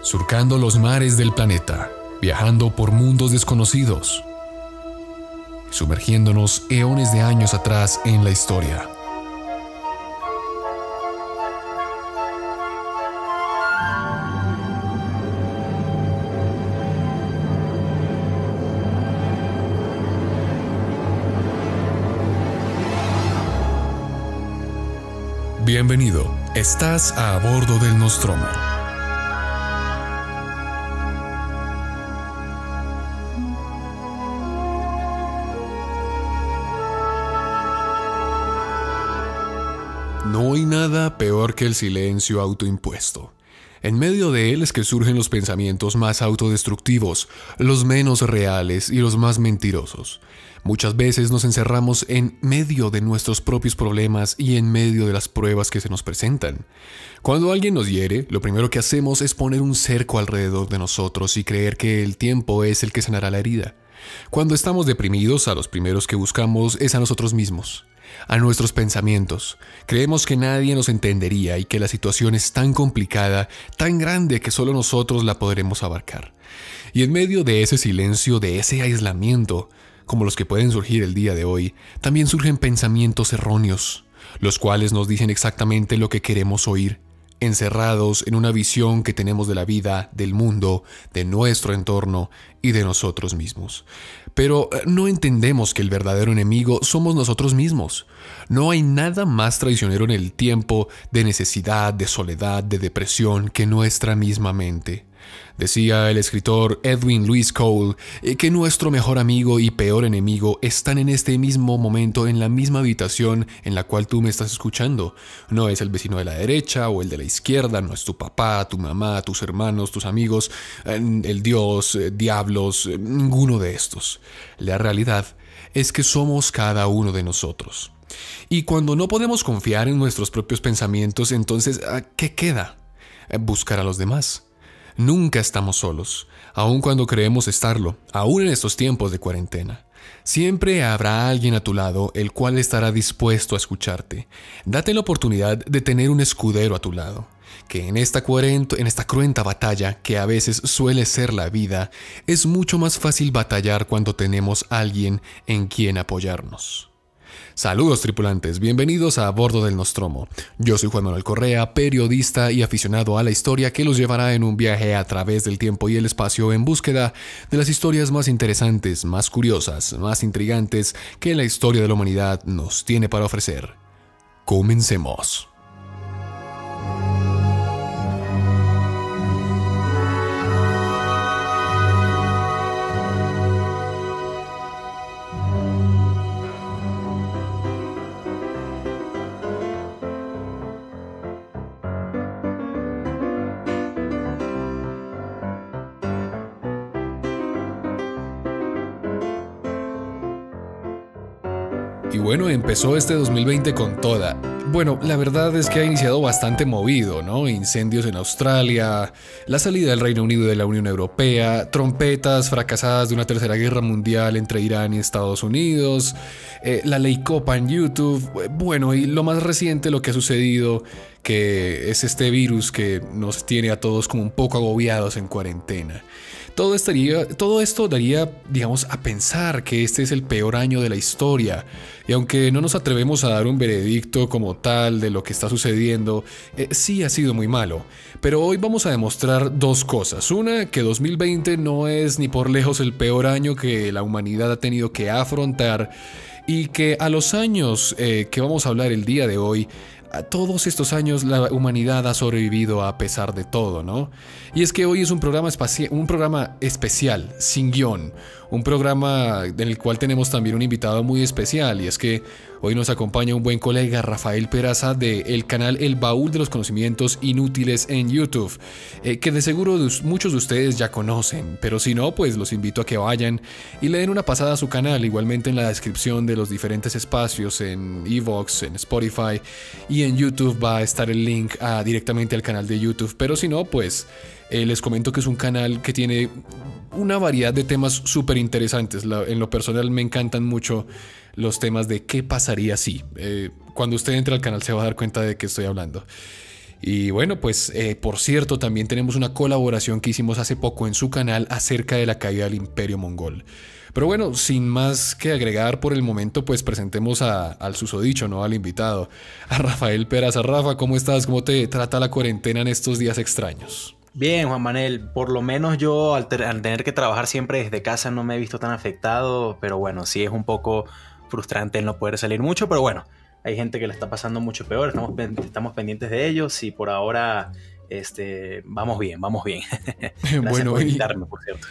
surcando los mares del planeta, viajando por mundos desconocidos, sumergiéndonos eones de años atrás en la historia. Bienvenido, estás a bordo del Nostromo. No hay nada peor que el silencio autoimpuesto. En medio de él es que surgen los pensamientos más autodestructivos, los menos reales y los más mentirosos. Muchas veces nos encerramos en medio de nuestros propios problemas y en medio de las pruebas que se nos presentan. Cuando alguien nos hiere, lo primero que hacemos es poner un cerco alrededor de nosotros y creer que el tiempo es el que sanará la herida. Cuando estamos deprimidos, a los primeros que buscamos es a nosotros mismos, a nuestros pensamientos. Creemos que nadie nos entendería y que la situación es tan complicada, tan grande que solo nosotros la podremos abarcar. Y en medio de ese silencio, de ese aislamiento, como los que pueden surgir el día de hoy, también surgen pensamientos erróneos, los cuales nos dicen exactamente lo que queremos oír, encerrados en una visión que tenemos de la vida, del mundo, de nuestro entorno y de nosotros mismos. Pero no entendemos que el verdadero enemigo somos nosotros mismos. No hay nada más traicionero en el tiempo de necesidad, de soledad, de depresión que nuestra misma mente. Decía el escritor Edwin Lewis Cole que nuestro mejor amigo y peor enemigo están en este mismo momento en la misma habitación en la cual tú me estás escuchando. No es el vecino de la derecha o el de la izquierda, no es tu papá, tu mamá, tus hermanos, tus amigos, el Dios, diablos, ninguno de estos. La realidad es que somos cada uno de nosotros. Y cuando no podemos confiar en nuestros propios pensamientos, entonces, ¿qué queda? Buscar a los demás. Nunca estamos solos, aun cuando creemos estarlo, aún en estos tiempos de cuarentena. Siempre habrá alguien a tu lado el cual estará dispuesto a escucharte. Date la oportunidad de tener un escudero a tu lado, que en esta cruenta batalla que a veces suele ser la vida, es mucho más fácil batallar cuando tenemos a alguien en quien apoyarnos. Saludos tripulantes, bienvenidos a bordo del Nostromo. Yo soy Juan Manuel Correa, periodista y aficionado a la historia que los llevará en un viaje a través del tiempo y el espacio en búsqueda de las historias más interesantes, más curiosas, más intrigantes que la historia de la humanidad nos tiene para ofrecer. Comencemos. Y bueno, empezó este 2020 con toda. Bueno, la verdad es que ha iniciado bastante movido, ¿no? Incendios en Australia, la salida del Reino Unido de la Unión Europea, trompetas fracasadas de una tercera guerra mundial entre Irán y Estados Unidos, la ley Copa en YouTube, bueno, y lo más reciente, lo que ha sucedido, que es este virus que nos tiene a todos como un poco agobiados en cuarentena. Todo esto daría, digamos, a pensar que este es el peor año de la historia. Y aunque no nos atrevemos a dar un veredicto como tal de lo que está sucediendo, sí ha sido muy malo. Pero hoy vamos a demostrar dos cosas. Una, que 2020 no es ni por lejos el peor año que la humanidad ha tenido que afrontar. Y que a los años que vamos a hablar el día de hoy, a todos estos años la humanidad ha sobrevivido a pesar de todo, ¿no? Y es que hoy es un programa especial, sin guión, un programa en el cual tenemos también un invitado muy especial, y es que hoy nos acompaña un buen colega, Rafael Peraza, del canal El Baúl de los Conocimientos Inútiles en YouTube, que de seguro muchos de ustedes ya conocen, pero si no, pues los invito a que vayan y le den una pasada a su canal. Igualmente en la descripción de los diferentes espacios en Evox, en Spotify y en YouTube va a estar el link directamente al canal de YouTube, pero si no, pues les comento que es un canal que tiene una variedad de temas súper interesantes. En lo personal me encantan mucho los temas de qué pasaría si. Cuando usted entre al canal se va a dar cuenta de qué estoy hablando. Y bueno, pues por cierto, también tenemos una colaboración que hicimos hace poco en su canal acerca de la caída del Imperio Mongol. Pero bueno, sin más que agregar por el momento, pues presentemos al susodicho, ¿no? Al invitado, a Rafael Peraza. Rafa, ¿cómo estás? ¿Cómo te trata la cuarentena en estos días extraños? Bien, Juan Manuel, por lo menos yo al tener que trabajar siempre desde casa no me he visto tan afectado, pero bueno, sí es un poco frustrante el no poder salir mucho, pero bueno, hay gente que le está pasando mucho peor, estamos pendientes de ellos y por ahora vamos bien, vamos bien. Gracias Bueno, por invitarme, por cierto.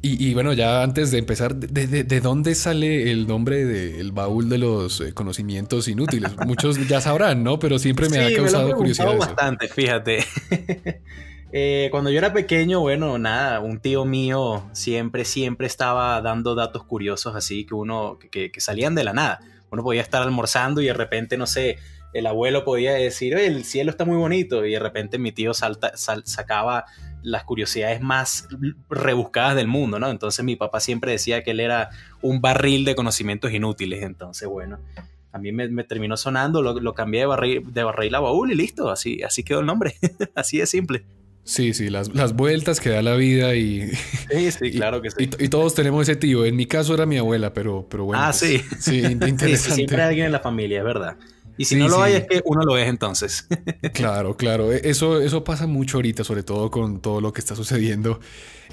y bueno, ya antes de empezar, ¿de dónde sale el nombre del baúl de los conocimientos inútiles? Muchos ya sabrán, ¿no? Pero siempre me ha Sí, me lo han causado curiosidad preguntado eso. bastante, fíjate. Cuando yo era pequeño, bueno, nada, un tío mío siempre estaba dando datos curiosos así que salían de la nada. Uno podía estar almorzando y de repente, no sé, el abuelo podía decir, oye, el cielo está muy bonito, y de repente mi tío sacaba las curiosidades más rebuscadas del mundo, ¿no? Entonces mi papá siempre decía que él era un barril de conocimientos inútiles. Entonces, bueno, a mí me terminó sonando, lo cambié de barril a baúl y listo, así quedó el nombre, así de simple. Sí, sí, las vueltas que da la vida Sí, sí, claro que sí. y todos tenemos ese tío. En mi caso era mi abuela, pero bueno, Ah, pues sí. sí, Sí, sí, siempre hay interesante. alguien en la familia, es verdad. Y si Sí, no lo hay, es sí, que uno lo es entonces. claro, claro. Eso pasa mucho ahorita, sobre todo con todo lo que está sucediendo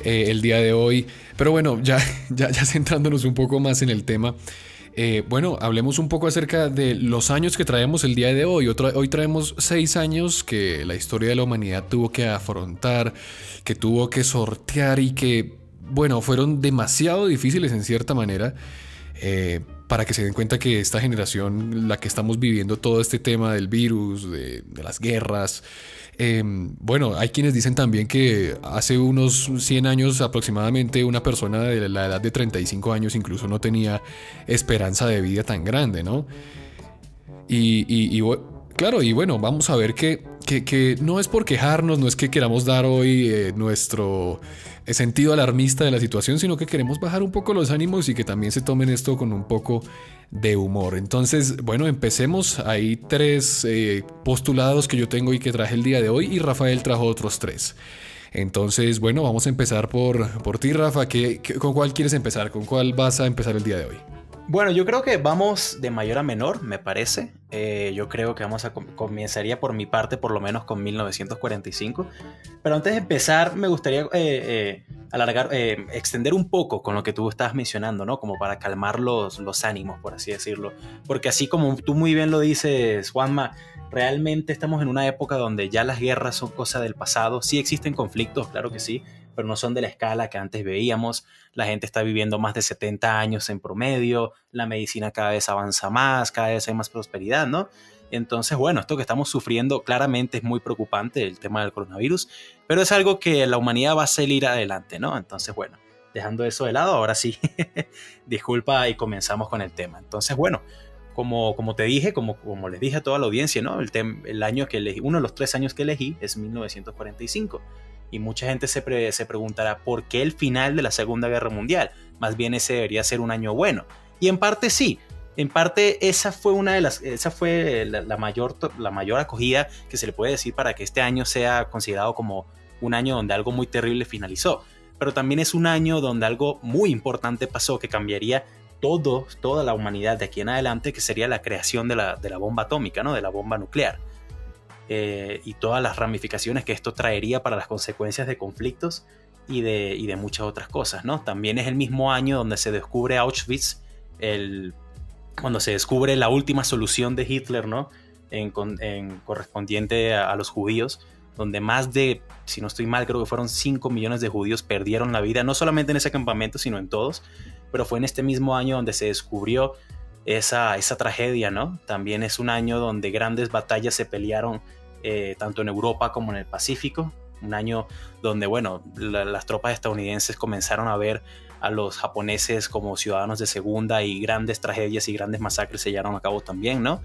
el día de hoy. Pero bueno, ya centrándonos un poco más en el tema. Bueno, hablemos un poco acerca de los años que traemos el día de hoy. Hoy traemos 6 años que la historia de la humanidad tuvo que afrontar, que tuvo que sortear y que, bueno, fueron demasiado difíciles en cierta manera. Para que se den cuenta que esta generación, la que estamos viviendo todo este tema del virus, de las guerras, bueno, hay quienes dicen también que hace unos 100 años aproximadamente una persona de la edad de 35 años incluso no tenía esperanza de vida tan grande, ¿no? Claro, y bueno, vamos a ver que no es por quejarnos, no es que queramos dar hoy nuestro sentido alarmista de la situación, sino que queremos bajar un poco los ánimos y que también se tomen esto con un poco de humor. Entonces, bueno, empecemos. Hay 3 postulados que yo tengo y que traje el día de hoy y Rafael trajo otros 3. Entonces, bueno, vamos a empezar por ti, Rafa. ¿Con cuál quieres empezar? ¿Con cuál vas a empezar el día de hoy? Bueno, yo creo que vamos de mayor a menor, me parece. Yo creo que comenzaría por mi parte, por lo menos con 1945. Pero antes de empezar, me gustaría extender un poco con lo que tú estabas mencionando, ¿no? Como para calmar los ánimos, por así decirlo. Porque así como tú muy bien lo dices, Juanma, realmente estamos en una época donde ya las guerras son cosa del pasado. Sí existen conflictos, claro que sí, pero no son de la escala que antes veíamos. La gente está viviendo más de 70 años en promedio, la medicina cada vez avanza más, cada vez hay más prosperidad, ¿no? Entonces, bueno, esto que estamos sufriendo claramente es muy preocupante, el tema del coronavirus, pero es algo que la humanidad va a salir adelante, ¿no? Entonces, bueno, dejando eso de lado, ahora sí, disculpa y comenzamos con el tema. Entonces, bueno, como te dije, como les dije a toda la audiencia, ¿no? El año que elegí, uno de los 3 años que elegí es 1945. Y mucha gente se preguntará ¿por qué el final de la Segunda Guerra Mundial? Más bien ese debería ser un año bueno. Y en parte sí. En parte esa fue la mayor acogida que se le puede decir para que este año sea considerado como un año donde algo muy terrible finalizó. Pero también es un año donde algo muy importante pasó que cambiaría toda la humanidad de aquí en adelante, que sería la creación de la bomba atómica, ¿no? De la bomba nuclear. Y todas las ramificaciones que esto traería para las consecuencias de conflictos y de muchas otras cosas, ¿no? También es el mismo año donde se descubre Auschwitz, cuando se descubre la última solución de Hitler, ¿no? En correspondiente a los judíos, donde más de, si no estoy mal, creo que fueron 5 millones de judíos perdieron la vida, no solamente en ese campamento, sino en todos, pero fue en este mismo año donde se descubrió esa tragedia, ¿no? También es un año donde grandes batallas se pelearon tanto en Europa como en el Pacífico, un año donde, bueno, las tropas estadounidenses comenzaron a ver a los japoneses como ciudadanos de segunda y grandes tragedias y grandes masacres se llevaron a cabo también, ¿no?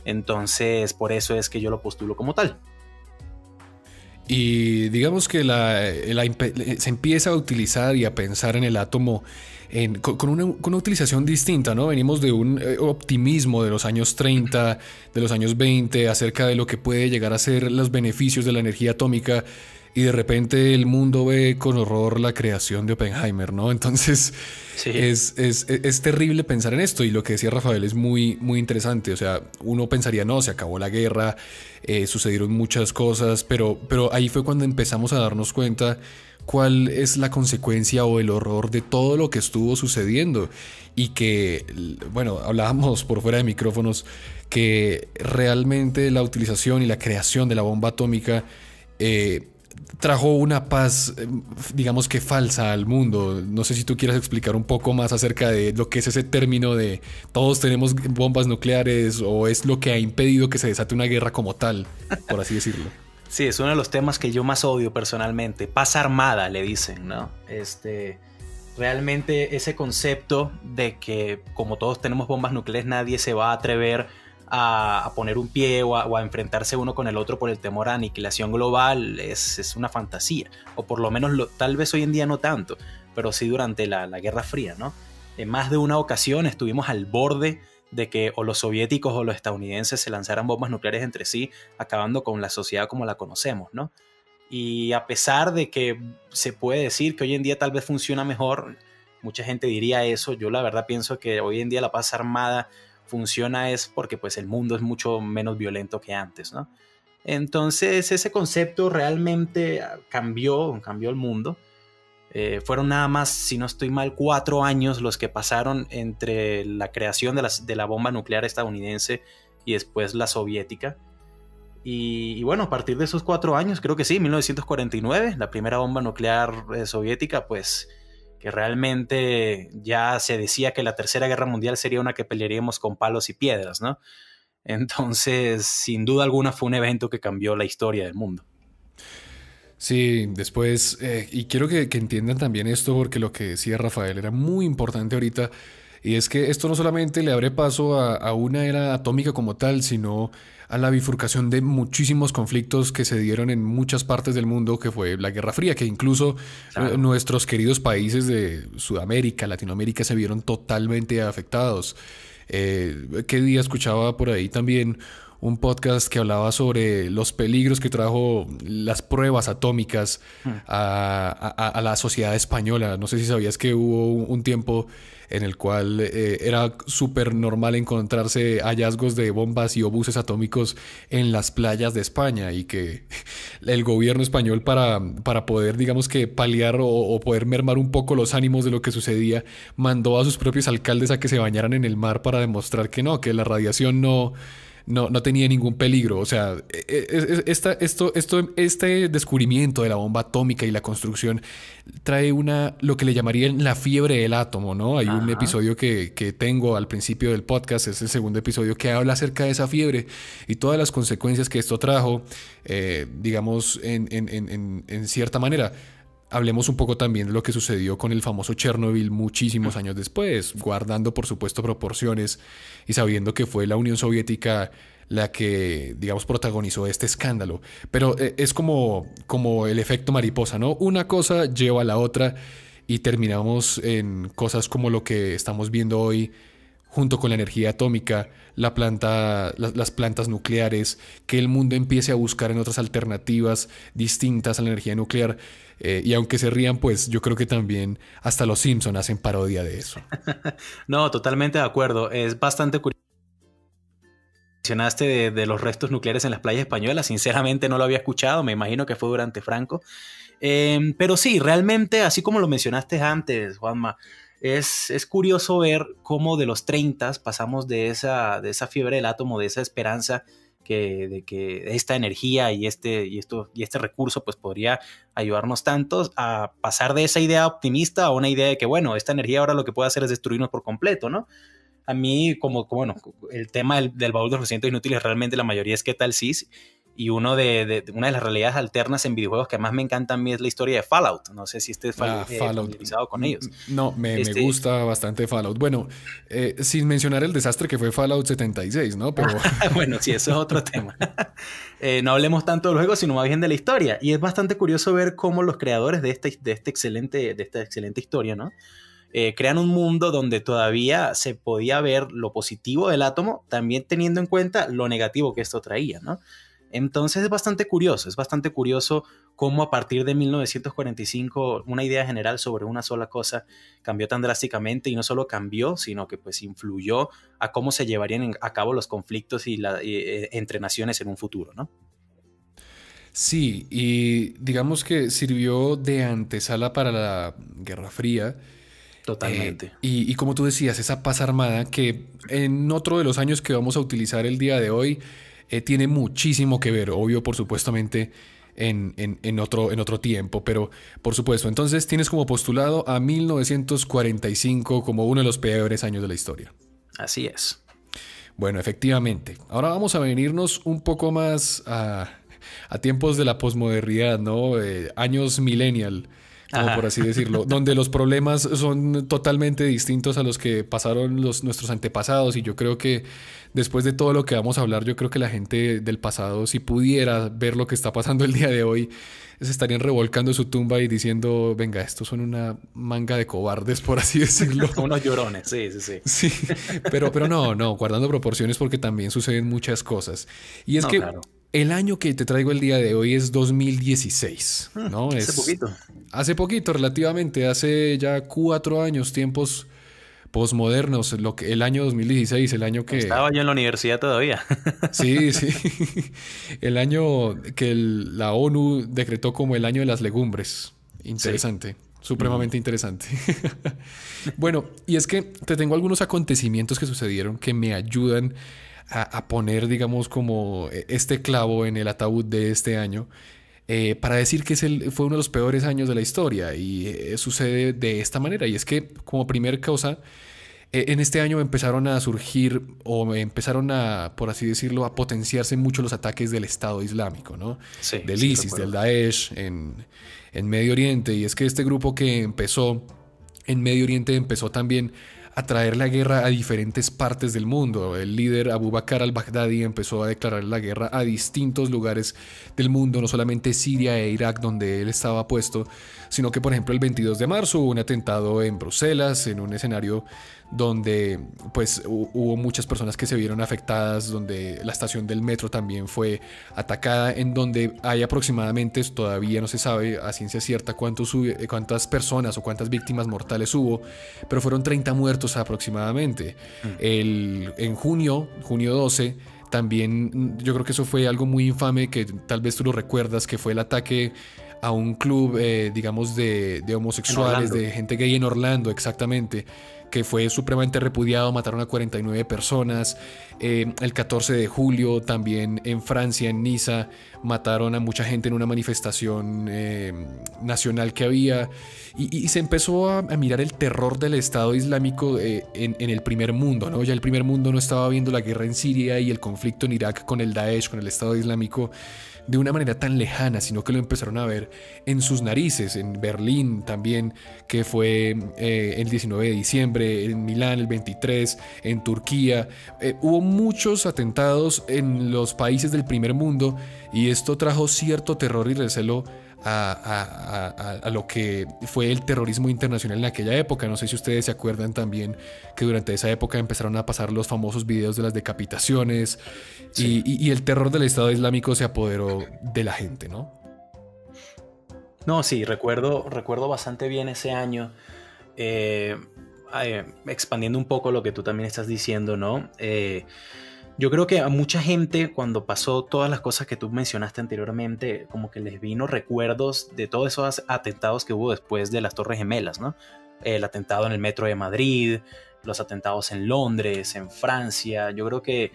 Entonces, por eso es que yo lo postulo como tal. Y digamos que se empieza a utilizar y a pensar en el átomo con una utilización distinta, ¿no? Venimos de un optimismo de los años 30, de los años 20, acerca de lo que puede llegar a ser los beneficios de la energía atómica, y de repente el mundo ve con horror la creación de Oppenheimer, ¿no? Entonces Sí. es terrible pensar en esto, y lo que decía Rafael es muy, muy interesante. O sea, uno pensaría, no, se acabó la guerra, sucedieron muchas cosas, pero ahí fue cuando empezamos a darnos cuenta cuál es la consecuencia o el horror de todo lo que estuvo sucediendo. Y que, bueno, hablábamos por fuera de micrófonos que realmente la utilización y la creación de la bomba atómica trajo una paz, digamos que falsa, al mundo. No sé si tú quieras explicar un poco más acerca de lo que es ese término de todos tenemos bombas nucleares, o es lo que ha impedido que se desate una guerra como tal, por así decirlo. Sí, es uno de los temas que yo más odio personalmente. Paz armada, le dicen, ¿no? Realmente ese concepto de que como todos tenemos bombas nucleares, nadie se va a atrever a poner un pie o a enfrentarse uno con el otro por el temor a aniquilación global es una fantasía. O por lo menos tal vez hoy en día no tanto, pero sí durante la Guerra Fría, ¿no? En más de una ocasión estuvimos al borde de que o los soviéticos o los estadounidenses se lanzaran bombas nucleares entre sí, acabando con la sociedad como la conocemos, ¿no? Y a pesar de que se puede decir que hoy en día tal vez funciona mejor, mucha gente diría eso, yo la verdad pienso que hoy en día la paz armada funciona es porque pues el mundo es mucho menos violento que antes, ¿no? Entonces ese concepto realmente cambió el mundo. Fueron nada más, si no estoy mal, 4 años los que pasaron entre la creación de la bomba nuclear estadounidense y después la soviética. Y bueno, a partir de esos 4 años, creo que sí, 1949, la primera bomba nuclear soviética, pues que realmente ya se decía que la Tercera Guerra Mundial sería una que pelearíamos con palos y piedras, ¿no? Entonces, sin duda alguna fue un evento que cambió la historia del mundo. Sí, después, y quiero que entiendan también esto, porque lo que decía Rafael era muy importante ahorita, y es que esto no solamente le abre paso a una era atómica como tal, sino a la bifurcación de muchísimos conflictos que se dieron en muchas partes del mundo, que fue la Guerra Fría, que incluso Claro. nuestros queridos países de Sudamérica, Latinoamérica, se vieron totalmente afectados. ¿Qué día escuchaba por ahí también un podcast que hablaba sobre los peligros que trajo las pruebas atómicas a la sociedad española? No sé si sabías que hubo un tiempo en el cual era súper normal encontrarse hallazgos de bombas y obuses atómicos en las playas de España, y que el gobierno español, para poder, digamos que paliar o poder mermar un poco los ánimos de lo que sucedía, mandó a sus propios alcaldes a que se bañaran en el mar para demostrar que no, que la radiación no tenía ningún peligro. O sea, este descubrimiento de la bomba atómica y la construcción trae lo que le llamarían la fiebre del átomo, ¿no? Hay un Ajá. episodio que tengo al principio del podcast, es el segundo episodio, que habla acerca de esa fiebre y todas las consecuencias que esto trajo, digamos, en cierta manera. Hablemos un poco también de lo que sucedió con el famoso Chernobyl muchísimos años después, guardando por supuesto proporciones y sabiendo que fue la Unión Soviética la que, digamos, protagonizó este escándalo. Pero es como el efecto mariposa, ¿no? Una cosa lleva a la otra y terminamos en cosas como lo que estamos viendo hoy, junto con la energía atómica, las plantas nucleares, que el mundo empiece a buscar en otras alternativas distintas a la energía nuclear. Y aunque se rían, pues yo creo que también hasta los Simpson hacen parodia de eso. No, totalmente de acuerdo. Es bastante curioso. Mencionaste de los restos nucleares en las playas españolas. Sinceramente no lo había escuchado. Me imagino que fue durante Franco. Pero sí, realmente, así como lo mencionaste antes, Juanma, es curioso ver cómo de los 30 pasamos de esa fiebre del átomo, de esa esperanza de que esta energía y este recurso pues podría ayudarnos tantos, a pasar de esa idea optimista a una idea de que, bueno, esta energía ahora lo que puede hacer es destruirnos por completo, ¿no? A mí, bueno, el tema del baúl de los recientes inútiles, realmente la mayoría es qué tal sí. una de las realidades alternas en videojuegos que más me encanta a mí es la historia de Fallout. No sé si estés familiarizado con ellos. No, me gusta bastante Fallout. Bueno, sin mencionar el desastre que fue Fallout 76, ¿no? Pero... Bueno, sí, eso es otro tema. No hablemos tanto del juego, sino más bien de la historia. Y es bastante curioso ver cómo los creadores de esta excelente historia, ¿no? Crean un mundo donde todavía se podía ver lo positivo del átomo, también teniendo en cuenta lo negativo que esto traía, ¿no? Entonces es bastante curioso cómo a partir de 1945 una idea general sobre una sola cosa cambió tan drásticamente, y no solo cambió, sino que pues influyó a cómo se llevarían a cabo los conflictos entre naciones en un futuro, ¿no? Sí, y digamos que sirvió de antesala para la Guerra Fría. Totalmente. Y como tú decías, esa paz armada que en otro de los años que vamos a utilizar el día de hoy tiene muchísimo que ver, obvio, por supuestamente, en otro tiempo, pero por supuesto. Entonces tienes como postulado a 1945 como uno de los peores años de la historia. Así es. Bueno, efectivamente. Ahora vamos a venirnos un poco más a tiempos de la posmodernidad, ¿no? Años millennial, como por así decirlo, donde los problemas son totalmente distintos a los que pasaron nuestros antepasados, y yo creo que después de todo lo que vamos a hablar, yo creo que la gente del pasado, si pudiera ver lo que está pasando el día de hoy, se estarían revolcando su tumba y diciendo, venga, estos son una manga de cobardes, por así decirlo. Unos llorones, sí. Sí, pero no, guardando proporciones, porque también suceden muchas cosas. Y es que claro, el año que te traigo el día de hoy es 2016, ¿no? Hace poquito. Hace poquito, relativamente, hace ya 4 años, tiempos posmodernos, el año 2016, el año que... Estaba yo en la universidad todavía. Sí. El año que la ONU decretó como el año de las legumbres. Interesante. Sí. Supremamente interesante. Bueno, y es que te tengo algunos acontecimientos que sucedieron que me ayudan a poner, digamos, como este clavo en el ataúd de este año, para decir que fue uno de los peores años de la historia. Y sucede de esta manera, y es que como primer causa, en este año empezaron a surgir, o empezaron a, por así decirlo, a potenciarse mucho los ataques del Estado Islámico, ¿no? Sí, del ISIS, del Daesh en Medio Oriente. Y es que este grupo que empezó en Medio Oriente empezó también a traer la guerra a diferentes partes del mundo. El líder Abu Bakr al-Baghdadi empezó a declarar la guerra a distintos lugares del mundo, no solamente Siria e Irak, donde él estaba puesto, sino que, por ejemplo, el 22 de marzo hubo un atentado en Bruselas, en un escenario donde pues hubo muchas personas que se vieron afectadas, donde la estación del metro también fue atacada, en donde hay aproximadamente, todavía no se sabe a ciencia cierta cuántas personas o cuántas víctimas mortales hubo, pero fueron 30 muertos aproximadamente. En junio 12, también yo creo que eso fue algo muy infame, que tal vez tú lo recuerdas, que fue el ataque a un club, digamos, de homosexuales, de gente gay en Orlando, exactamente, que fue supremamente repudiado. Mataron a 49 personas. El 14 de julio también en Francia, en Niza, mataron a mucha gente en una manifestación nacional que había, y se empezó a mirar el terror del Estado Islámico en el primer mundo, ¿no? Ya el primer mundo no estaba viendo la guerra en Siria y el conflicto en Irak con el Daesh, con el Estado Islámico, de una manera tan lejana, sino que lo empezaron a ver en sus narices. En Berlín también, que fue el 19 de diciembre, en Milán el 23, en Turquía. Hubo muchos atentados en los países del primer mundo, y esto trajo cierto terror y recelo a lo que fue el terrorismo internacional en aquella época. No sé si ustedes se acuerdan también que durante esa época empezaron a pasar los famosos videos de las decapitaciones, sí. y el terror del Estado Islámico se apoderó de la gente, ¿no? No, sí, recuerdo bastante bien ese año. Expandiendo un poco lo que tú también estás diciendo, ¿no? Yo creo que a mucha gente, cuando pasó todas las cosas que tú mencionaste anteriormente, como que les vino recuerdos de todos esos atentados que hubo después de las Torres Gemelas, ¿no? El atentado en el metro de Madrid, los atentados en Londres, en Francia. Yo creo que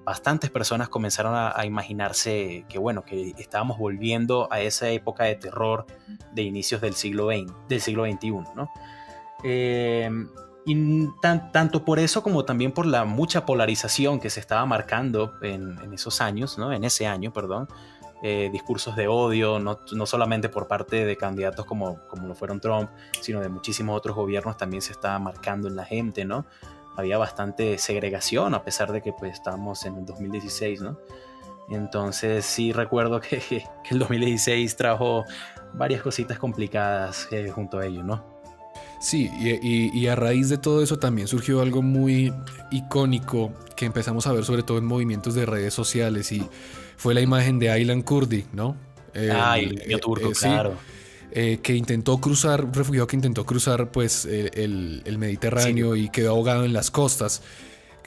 bastantes personas comenzaron a imaginarse que, bueno, que estábamos volviendo a esa época de terror de inicios del siglo XXI, ¿no? Y tanto por eso como también por la mucha polarización que se estaba marcando en esos años, ¿no? En ese año, perdón. Discursos de odio, no solamente por parte de candidatos como lo fueron Trump, sino de muchísimos otros gobiernos también se estaba marcando en la gente, ¿no? Había bastante segregación, a pesar de que pues estábamos en el 2016, ¿no? Entonces sí recuerdo que el 2016 trajo varias cositas complicadas junto a ello, ¿no? Sí, y a raíz de todo eso también surgió algo muy icónico que empezamos a ver sobre todo en movimientos de redes sociales y fue la imagen de Aylan Kurdi, ¿no? El niño turco, claro. Que intentó cruzar, un refugiado que intentó cruzar pues el Mediterráneo Sí. y quedó ahogado en las costas,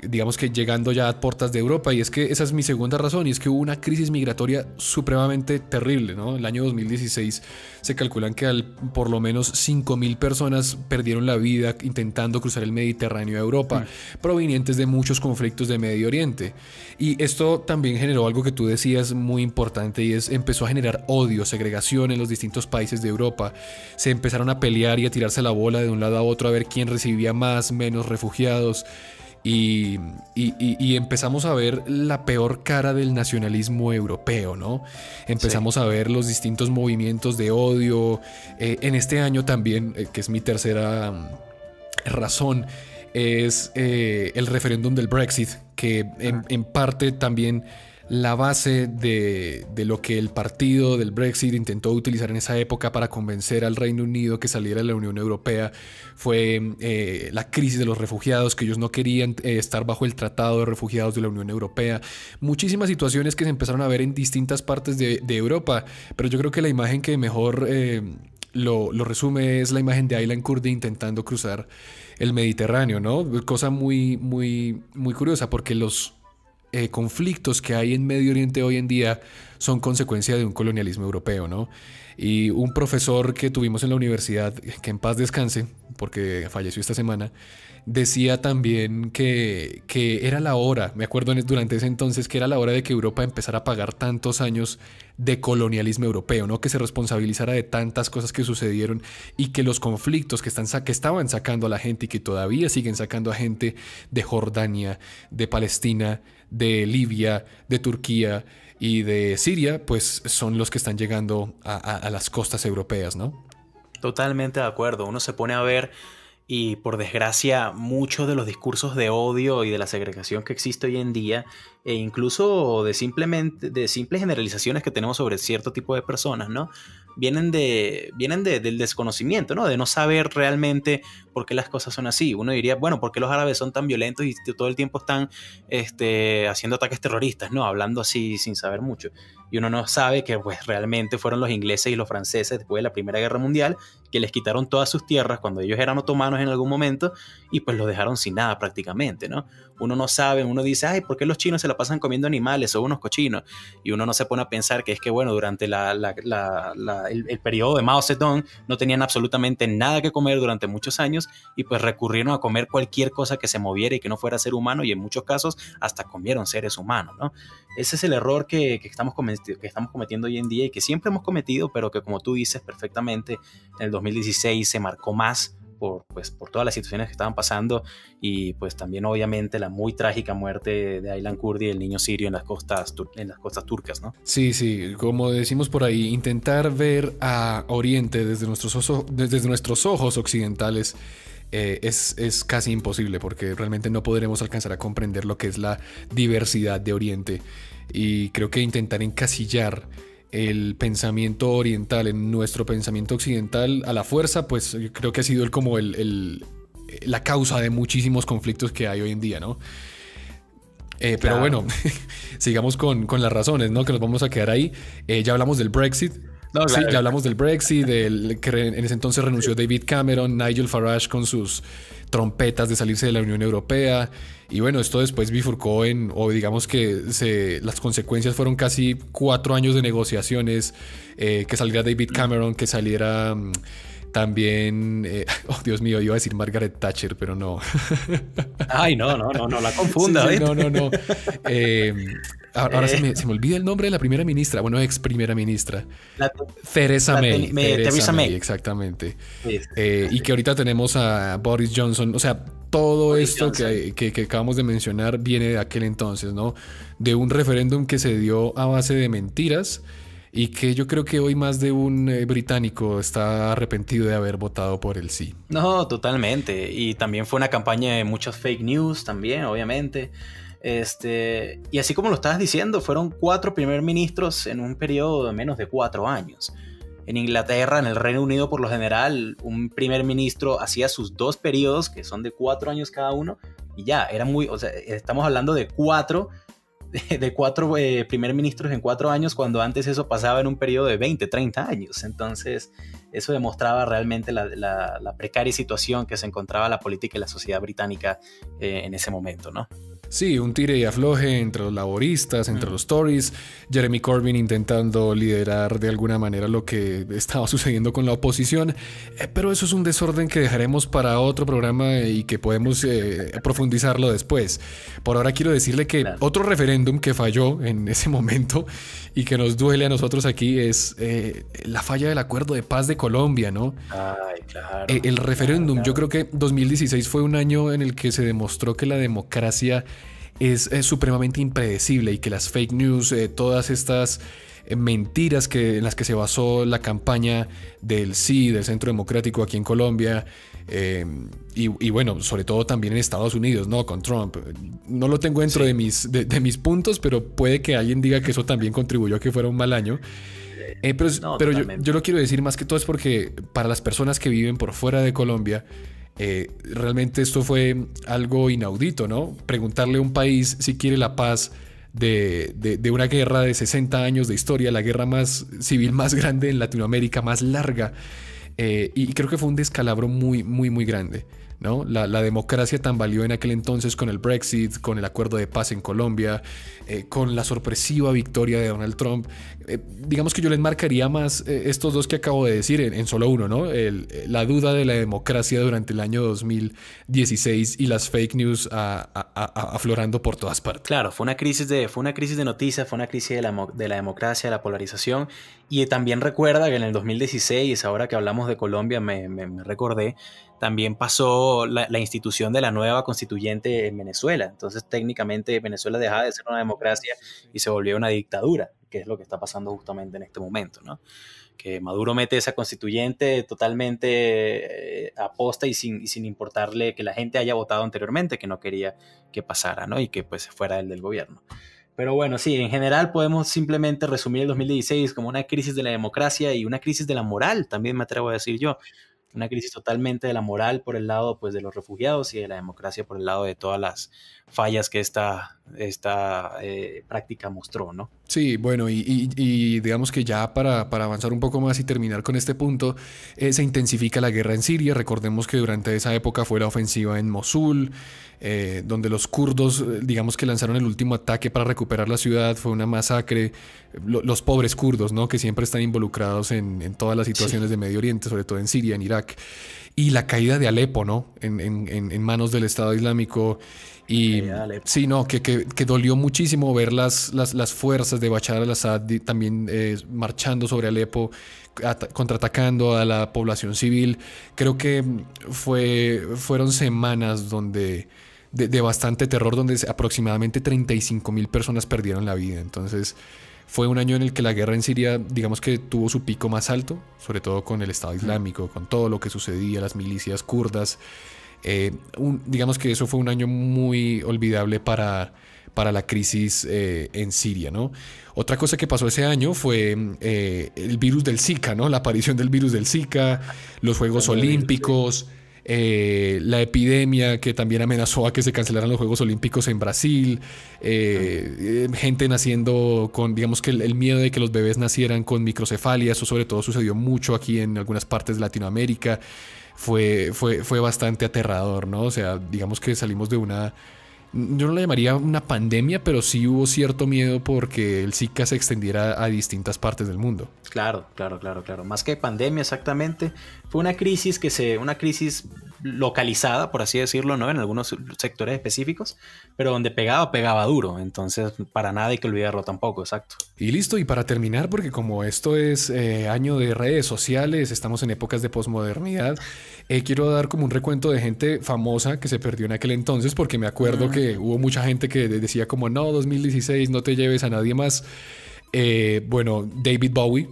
digamos que llegando ya a puertas de Europa, y es que esa es mi segunda razón, y es que hubo una crisis migratoria supremamente terrible, ¿no? El año 2016 se calculan que por lo menos 5.000 personas perdieron la vida intentando cruzar el Mediterráneo a Europa, provenientes de muchos conflictos de Medio Oriente. Y esto también generó algo que tú decías muy importante, y empezó a generar odio, segregación en los distintos países de Europa. Se empezaron a pelear y a tirarse la bola de un lado a otro a ver quién recibía más, menos refugiados. Y empezamos a ver la peor cara del nacionalismo europeo, ¿no? Empezamos a ver los distintos movimientos de odio. En este año también, que es mi tercera razón, es el referéndum del Brexit, que en parte también la base de lo que el partido del Brexit intentó utilizar en esa época para convencer al Reino Unido que saliera de la Unión Europea fue la crisis de los refugiados, que ellos no querían estar bajo el Tratado de Refugiados de la Unión Europea. Muchísimas situaciones que se empezaron a ver en distintas partes de Europa, pero yo creo que la imagen que mejor lo resume es la imagen de Aylan Kurdi intentando cruzar el Mediterráneo, ¿no? Cosa muy, muy, muy curiosa, porque los conflictos que hay en Medio Oriente hoy en día son consecuencia de un colonialismo europeo, ¿no? Y un profesor que tuvimos en la universidad, que en paz descanse, porque falleció esta semana, decía también que era la hora, me acuerdo durante ese entonces, que era la hora de que Europa empezara a pagar tantos años de colonialismo europeo, ¿no? Que se responsabilizara de tantas cosas que sucedieron y que los conflictos que estaban sacando a la gente y que todavía siguen sacando a gente de Jordania, de Palestina, de Libia, de Turquía y de Siria, pues son los que están llegando a las costas europeas, ¿no? Totalmente de acuerdo. Uno se pone a ver y por desgracia muchos de los discursos de odio y de la segregación que existe hoy en día e incluso de simples generalizaciones que tenemos sobre cierto tipo de personas, ¿no? Vienen del desconocimiento, ¿no? De no saber realmente por qué las cosas son así. Uno diría, bueno, ¿por qué los árabes son tan violentos y todo el tiempo están haciendo ataques terroristas, ¿no? Hablando así sin saber mucho. Y uno no sabe que pues realmente fueron los ingleses y los franceses después de la Primera Guerra Mundial que les quitaron todas sus tierras cuando ellos eran otomanos en algún momento y pues los dejaron sin nada prácticamente, ¿no? Uno no sabe, uno dice, ay, ¿por qué los chinos se la pasan comiendo animales? Son unos cochinos. Y uno no se pone a pensar que es que, bueno, durante el periodo de Mao Zedong no tenían absolutamente nada que comer durante muchos años y pues recurrieron a comer cualquier cosa que se moviera y que no fuera ser humano y en muchos casos hasta comieron seres humanos, ¿no? Ese es el error que estamos cometiendo hoy en día y que siempre hemos cometido, pero que como tú dices perfectamente, en el 2016 se marcó más por todas las situaciones que estaban pasando y pues también obviamente la muy trágica muerte de Aylan Kurdi, el niño sirio en las costas turcas, ¿no? Sí, sí, como decimos por ahí, intentar ver a Oriente desde nuestros ojos occidentales es casi imposible, porque realmente no podremos alcanzar a comprender lo que es la diversidad de Oriente, y creo que intentar encasillar el pensamiento oriental en nuestro pensamiento occidental a la fuerza, pues yo creo que ha sido la causa de muchísimos conflictos que hay hoy en día, ¿no? Pero Claro. bueno, sigamos con las razones, ¿no? Que nos vamos a quedar ahí. Ya hablamos del Brexit. No, Sí, claro. ya hablamos del Brexit, que en ese entonces renunció David Cameron, Nigel Farage con sus trompetas de salirse de la Unión Europea. Y bueno, esto después bifurcó o digamos que las consecuencias fueron casi 4 años de negociaciones, que saliera David Cameron, que saliera también, oh Dios mío, iba a decir Margaret Thatcher, pero no. Ay, no la confunda, Sí, ¿viste? no. Ahora se me olvida el nombre de la primera ministra, bueno, ex primera ministra. La, Theresa May. Theresa May. Exactamente. Sí. Y que ahorita tenemos a Boris Johnson. O sea, todo Boris esto Johnson. que acabamos de mencionar viene de aquel entonces, ¿no? De un referéndum que se dio a base de mentiras y que yo creo que hoy más de un británico está arrepentido de haber votado por el sí. No, totalmente. Y también fue una campaña de muchas fake news también, obviamente. Y así como lo estabas diciendo, fueron 4 primer ministros en un periodo de menos de 4 años. En Inglaterra, en el Reino Unido, por lo general, un primer ministro hacía sus 2 periodos, que son de 4 años cada uno, y ya, era muy, o sea, estamos hablando de 4 primer ministros en 4 años, cuando antes eso pasaba en un periodo de 20, 30 años. Entonces, eso demostraba realmente la precaria situación que se encontraba la política y la sociedad británica en ese momento, ¿no? Sí, un tire y afloje entre los laboristas, entre los Tories, Jeremy Corbyn intentando liderar de alguna manera lo que estaba sucediendo con la oposición, pero eso es un desorden que dejaremos para otro programa y que podemos profundizarlo después. Por ahora quiero decirle que otro referéndum que falló en ese momento y que nos duele a nosotros aquí es la falla del Acuerdo de Paz de Colombia, ¿no? Ay, claro. El referéndum, claro. Yo creo que 2016 fue un año en el que se demostró que la democracia es supremamente impredecible y que las fake news, todas estas mentiras en las que se basó la campaña del sí, del Centro Democrático aquí en Colombia, y bueno, sobre todo también en Estados Unidos, ¿no? Con Trump. No lo tengo dentro de mis puntos, pero puede que alguien diga que eso también contribuyó a que fuera un mal año. Pero yo lo quiero decir más que todo es porque para las personas que viven por fuera de Colombia, realmente esto fue algo inaudito, ¿no? Preguntarle a un país si quiere la paz de una guerra de 60 años de historia, la guerra más civil más grande en Latinoamérica, más larga, y creo que fue un descalabro muy, muy, muy grande, ¿no? La democracia tambaleó en aquel entonces con el Brexit, con el acuerdo de paz en Colombia, con la sorpresiva victoria de Donald Trump. Digamos que yo les marcaría más estos 2 que acabo de decir en solo uno, ¿no? La duda de la democracia durante el año 2016 y las fake news aflorando por todas partes. Claro, fue una crisis de noticias, fue una crisis de la democracia, de la polarización. Y también recuerda que en el 2016, ahora que hablamos de Colombia, me recordé, también pasó la institución de la nueva constituyente en Venezuela. Entonces, técnicamente, Venezuela dejaba de ser una democracia y se volvió una dictadura, que es lo que está pasando justamente en este momento, ¿no? Que Maduro mete esa constituyente totalmente aposta y sin importarle que la gente haya votado anteriormente, que no quería que pasara, ¿no? Y que pues fuera el del gobierno. Pero bueno, sí, en general podemos simplemente resumir el 2016 como una crisis de la democracia y una crisis de la moral, también me atrevo a decir yo. Una crisis totalmente de la moral por el lado pues, de los refugiados y de la democracia por el lado de todas las fallas que esta práctica mostró, ¿no? Sí, bueno, y digamos que ya para avanzar un poco más y terminar con este punto, se intensifica la guerra en Siria. Recordemos que durante esa época fue la ofensiva en Mosul, donde los kurdos, digamos que lanzaron el último ataque para recuperar la ciudad. Fue una masacre. Los pobres kurdos, ¿no? Que siempre están involucrados en todas las situaciones de Medio Oriente, sobre todo en Siria, en Irak. Y la caída de Alepo, ¿no? En manos del Estado Islámico. Y sí, no, que dolió muchísimo ver las fuerzas de Bashar al-Assad también marchando sobre Alepo, contraatacando a la población civil. Creo que fueron semanas de bastante terror, donde aproximadamente 35,000 personas perdieron la vida. Entonces fue un año en el que la guerra en Siria, digamos que tuvo su pico más alto, sobre todo con el Estado Islámico, con todo lo que sucedía, las milicias kurdas. Digamos que eso fue un año muy olvidable para la crisis en Siria, ¿no? Otra cosa que pasó ese año fue el virus del Zika, ¿no? La aparición del virus del Zika, los Juegos Olímpicos, la epidemia que también amenazó a que se cancelaran los Juegos Olímpicos en Brasil, gente naciendo con, digamos que el miedo de que los bebés nacieran con microcefalia. Eso sobre todo sucedió mucho aquí en algunas partes de Latinoamérica. Fue bastante aterrador, ¿no? O sea, digamos que salimos de una yo no la llamaría una pandemia, pero sí hubo cierto miedo porque el Zika se extendiera a distintas partes del mundo. Claro. Más que pandemia exactamente, fue una crisis una crisis localizada, por así decirlo, ¿no? En algunos sectores específicos, pero donde pegaba duro. Entonces, para nada hay que olvidarlo tampoco, exacto. Y listo, y para terminar, porque como esto es año de redes sociales, estamos en épocas de posmodernidad, quiero dar como un recuento de gente famosa que se perdió en aquel entonces, porque me acuerdo que hubo mucha gente que decía como, no, 2016, no te lleves a nadie más. Bueno, David Bowie,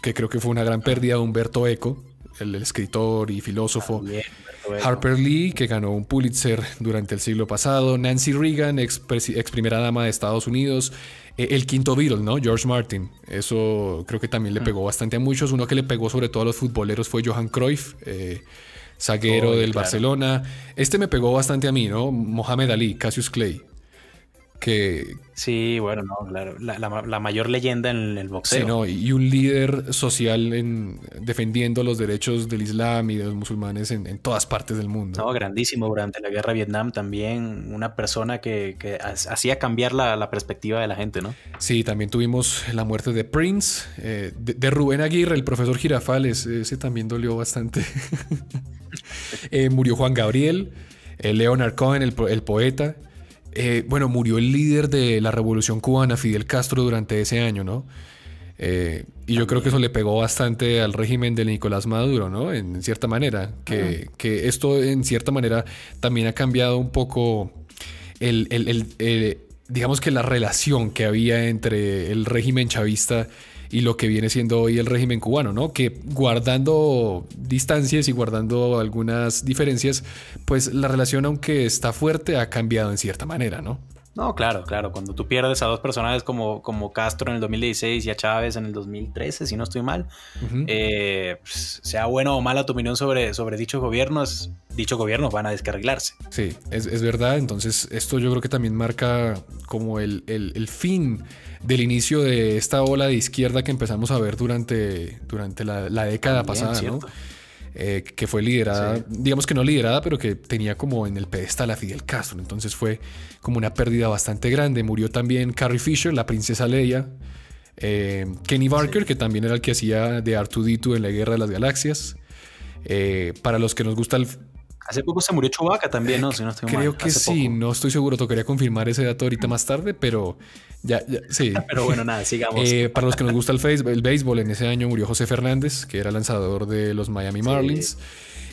que creo que fue una gran pérdida, Humberto Eco, el escritor y filósofo. Harper Lee, que ganó un Pulitzer durante el siglo pasado. Nancy Reagan, ex primera dama de Estados Unidos. El quinto Beatle, ¿no? George Martin. Eso creo que también le pegó bastante a muchos. Uno que le pegó sobre todo a los futboleros fue Johan Cruyff, zaguero del Barcelona. Este me pegó bastante a mí, ¿no? Mohamed Ali, Cassius Clay. Sí, bueno, no, claro. La mayor leyenda en el boxeo. Sí, no, y un líder social defendiendo los derechos del Islam y de los musulmanes en todas partes del mundo. No, grandísimo. Durante la guerra de Vietnam también una persona que hacía cambiar la perspectiva de la gente, ¿no? Sí, también tuvimos la muerte de Prince, de Rubén Aguirre, el profesor Girafales, ese también dolió bastante. Murió Juan Gabriel, Leonard Cohen, el poeta. Bueno, murió el líder de la revolución cubana, Fidel Castro, durante ese año, ¿no? Y yo creo que eso le pegó bastante al régimen de Nicolás Maduro, ¿no? En cierta manera, que esto en cierta manera también ha cambiado un poco digamos que la relación que había entre el régimen chavista y lo que viene siendo hoy el régimen cubano, ¿no? Que guardando distancias y guardando algunas diferencias, pues la relación, aunque está fuerte, ha cambiado en cierta manera, ¿no? No, claro. Cuando tú pierdes a dos personajes como Castro en el 2016 y a Chávez en el 2013, si no estoy mal, pues, sea buena o mala tu opinión sobre dichos gobiernos van a descarrilarse. Sí, es verdad. Entonces esto yo creo que también marca como el fin del inicio de esta ola de izquierda que empezamos a ver durante la década pasada, ¿no? Que fue liderada, digamos que no liderada, pero que tenía como en el pedestal a Fidel Castro. Entonces fue como una pérdida bastante grande. Murió también Carrie Fisher, la princesa Leia. Kenny Barker, que también era el que hacía de R2-D2 en la Guerra de las Galaxias. Para los que nos gusta Hace poco se murió Chewbacca también, ¿no? Si no estoy mal. Creo que sí, no estoy seguro, tocaría confirmar ese dato ahorita más tarde, pero ya sí. Pero bueno, nada, sigamos. Para los que nos gusta el béisbol, en ese año murió José Fernández, que era lanzador de los Miami Marlins.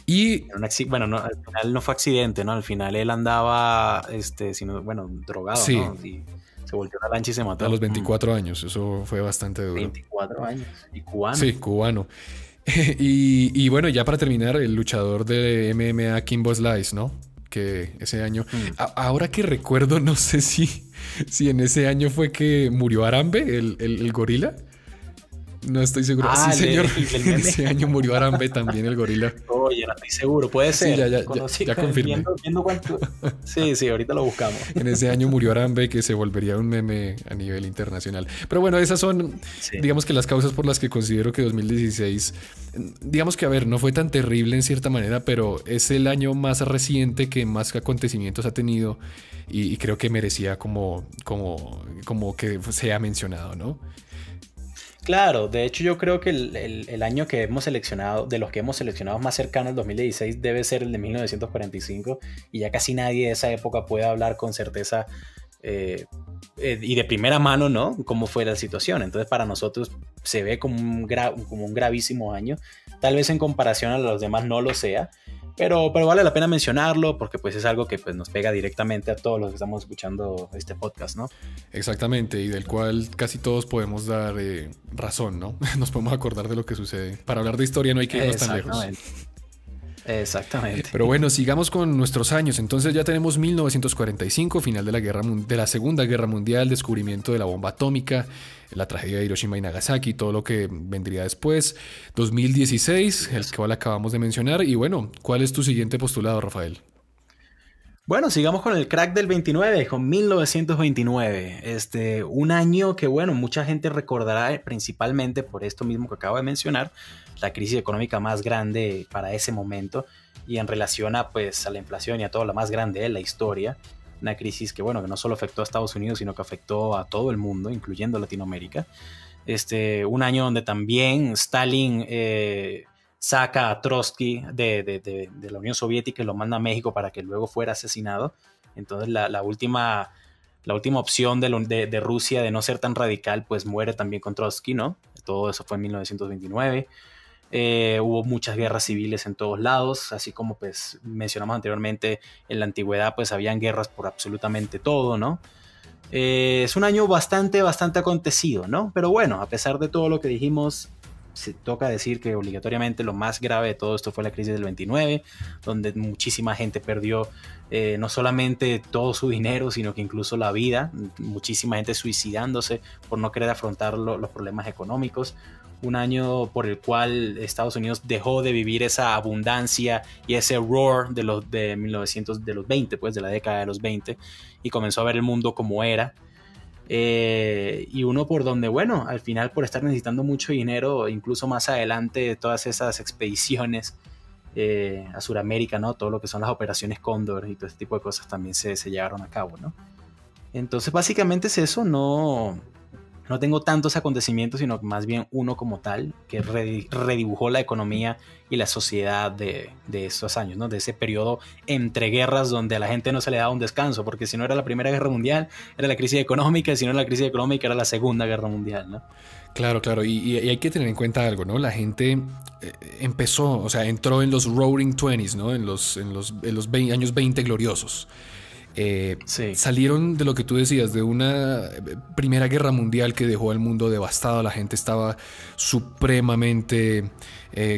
Y bueno, no, al final no fue accidente, ¿no? Al final él andaba, drogado, sí, ¿no? Y se volteó la lancha y se mató. A los 24 años, eso fue bastante duro. 24 años. Y cubano. Sí, cubano. Y bueno, ya para terminar, el luchador de MMA Kimbo Slice, ¿no? Que ese año, ahora que recuerdo, no sé si en ese año fue que murió Arambe, el gorila. No estoy seguro. Sí, señor. En ese año murió Arambe también, el gorila. Oye, no estoy seguro. Puede ser. Sí, ya confirmé. Viendo cuánto. Sí, ahorita lo buscamos. En ese año murió Arambe, que se volvería un meme a nivel internacional. Pero bueno, esas son, digamos que las causas por las que considero que 2016, digamos que, a ver, no fue tan terrible en cierta manera, pero es el año más reciente que más acontecimientos ha tenido y creo que merecía como que sea mencionado, ¿no? Claro, de hecho yo creo que el año que hemos seleccionado, de los que hemos seleccionado más cercano al 2016, debe ser el de 1945 y ya casi nadie de esa época puede hablar con certeza y de primera mano, ¿no? Cómo fue la situación. Entonces para nosotros se ve como un gravísimo año, tal vez en comparación a los demás no lo sea, pero vale la pena mencionarlo porque pues es algo que pues, nos pega directamente a todos los que estamos escuchando este podcast, ¿no? Exactamente, y del cual casi todos podemos dar razón, ¿no? Nos podemos acordar de lo que sucede. Para hablar de historia no hay que irnos tan lejos. Exactamente. Pero bueno, sigamos con nuestros años. Entonces ya tenemos 1945, final de la Segunda Guerra Mundial, descubrimiento de la bomba atómica, la tragedia de Hiroshima y Nagasaki, todo lo que vendría después. 2016, el que acabamos de mencionar. Y bueno, ¿cuál es tu siguiente postulado, Rafael? Bueno, sigamos con el crack del 29, con 1929. Un año que, bueno, mucha gente recordará principalmente por esto mismo que acabo de mencionar, la crisis económica más grande para ese momento y en relación a, pues, a la inflación y a todo lo más grande de la historia. una crisis que, bueno, que no solo afectó a Estados Unidos, sino que afectó a todo el mundo, incluyendo Latinoamérica. Un año donde también Stalin saca a Trotsky de la Unión Soviética y lo manda a México para que luego fuera asesinado. Entonces la última opción de Rusia de no ser tan radical, pues muere también con Trotsky, ¿no? Todo eso fue en 1929. Hubo muchas guerras civiles en todos lados, así como pues mencionamos anteriormente, en la antigüedad pues habían guerras por absolutamente todo, ¿no? Es un año bastante acontecido, ¿no? Pero bueno, a pesar de todo lo que dijimos, se toca decir que obligatoriamente lo más grave de todo esto fue la crisis del 29, donde muchísima gente perdió no solamente todo su dinero, sino que incluso la vida, muchísima gente suicidándose por no querer afrontar los problemas económicos. Un año por el cual Estados Unidos dejó de vivir esa abundancia y ese roar de los 20, pues de la década de los 20, y comenzó a ver el mundo como era. Y uno por donde, bueno, al final por estar necesitando mucho dinero, incluso más adelante todas esas expediciones a Sudamérica, ¿no? Todo lo que son las operaciones Cóndor y todo ese tipo de cosas también se llevaron a cabo, ¿no? Entonces básicamente es eso, no tengo tantos acontecimientos, sino más bien uno como tal, que redibujó la economía y la sociedad de esos años, ¿no? De ese periodo entre guerras donde a la gente no se le daba un descanso, porque si no era la Primera Guerra Mundial, era la crisis económica, y si no era la crisis económica, era la Segunda Guerra Mundial, ¿no? Claro, claro, y hay que tener en cuenta algo, ¿no? La gente empezó, o sea, entró en los Roaring Twenties, ¿no? En los años 20 gloriosos. Sí. Salieron de lo que tú decías, de una Primera Guerra Mundial que dejó al mundo devastado. La gente estaba supremamente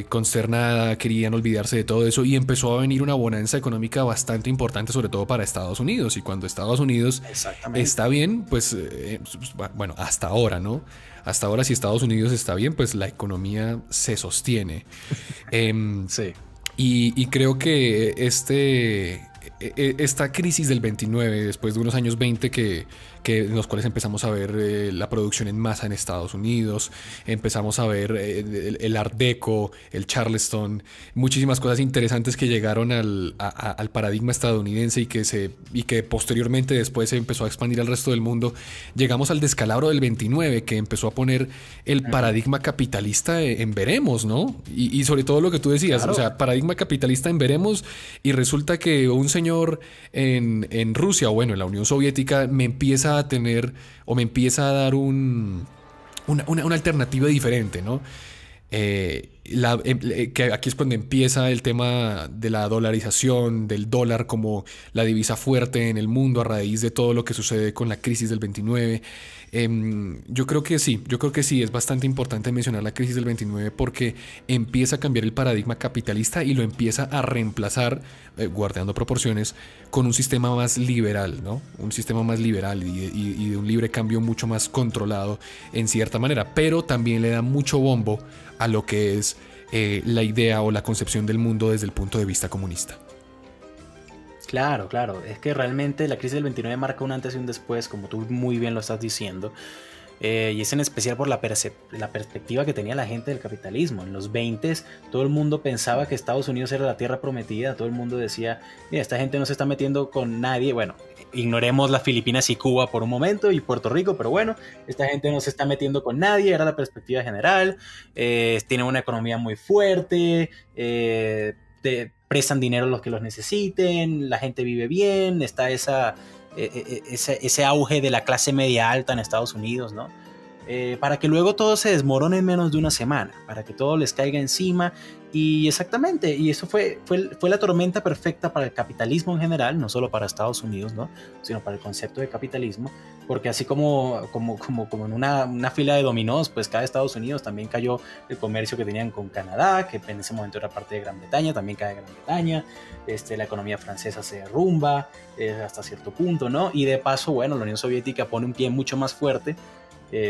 consternada, querían olvidarse de todo eso, y empezó a venir una bonanza económica bastante importante, sobre todo para Estados Unidos. Y cuando Estados Unidos está bien, pues bueno, hasta ahora, ¿no? Hasta ahora, si Estados Unidos está bien, pues la economía se sostiene. Sí. Y creo que esta crisis del 29, después de unos años 20 en los cuales empezamos a ver la producción en masa en Estados Unidos, empezamos a ver el Art Deco, el Charleston, muchísimas cosas interesantes que llegaron al paradigma estadounidense y que posteriormente después se empezó a expandir al resto del mundo. Llegamos al descalabro del 29, que empezó a poner el paradigma capitalista en veremos, ¿no? Y sobre todo lo que tú decías, claro. O sea, paradigma capitalista en veremos, y resulta que un señor en Rusia, o bueno, en la Unión Soviética, me empieza a tener, o me empieza a dar una alternativa diferente, ¿no? Que aquí es cuando empieza el tema de la dolarización, del dólar como la divisa fuerte en el mundo a raíz de todo lo que sucede con la crisis del 29. Yo creo que sí, es bastante importante mencionar la crisis del 29, porque empieza a cambiar el paradigma capitalista y lo empieza a reemplazar, guardando proporciones, con un sistema más liberal, ¿no? Un sistema más liberal y de un libre cambio mucho más controlado en cierta manera, pero también le da mucho bombo a lo que es la idea o la concepción del mundo desde el punto de vista comunista. Claro, es que realmente la crisis del 29 marca un antes y un después, como tú muy bien lo estás diciendo, y es en especial por la perspectiva que tenía la gente del capitalismo. En los 20s todo el mundo pensaba que Estados Unidos era la tierra prometida, todo el mundo decía, mira, esta gente no se está metiendo con nadie. Bueno, ignoremos las Filipinas y Cuba por un momento, y Puerto Rico, pero bueno, esta gente no se está metiendo con nadie, era la perspectiva general. Tiene una economía muy fuerte, prestan dinero a los que los necesiten, la gente vive bien, está ese auge de la clase media alta en Estados Unidos, ¿no? Para que luego todo se desmorone en menos de una semana, para que todo les caiga encima. Y exactamente, y eso fue la tormenta perfecta para el capitalismo en general, no solo para Estados Unidos, ¿no? Sino para el concepto de capitalismo, porque así como en una fila de dominós, pues cada Estados Unidos también cayó el comercio que tenían con Canadá, que en ese momento era parte de Gran Bretaña, también cae Gran Bretaña, la economía francesa se derrumba hasta cierto punto, ¿no? Y de paso, bueno, la Unión Soviética pone un pie mucho más fuerte,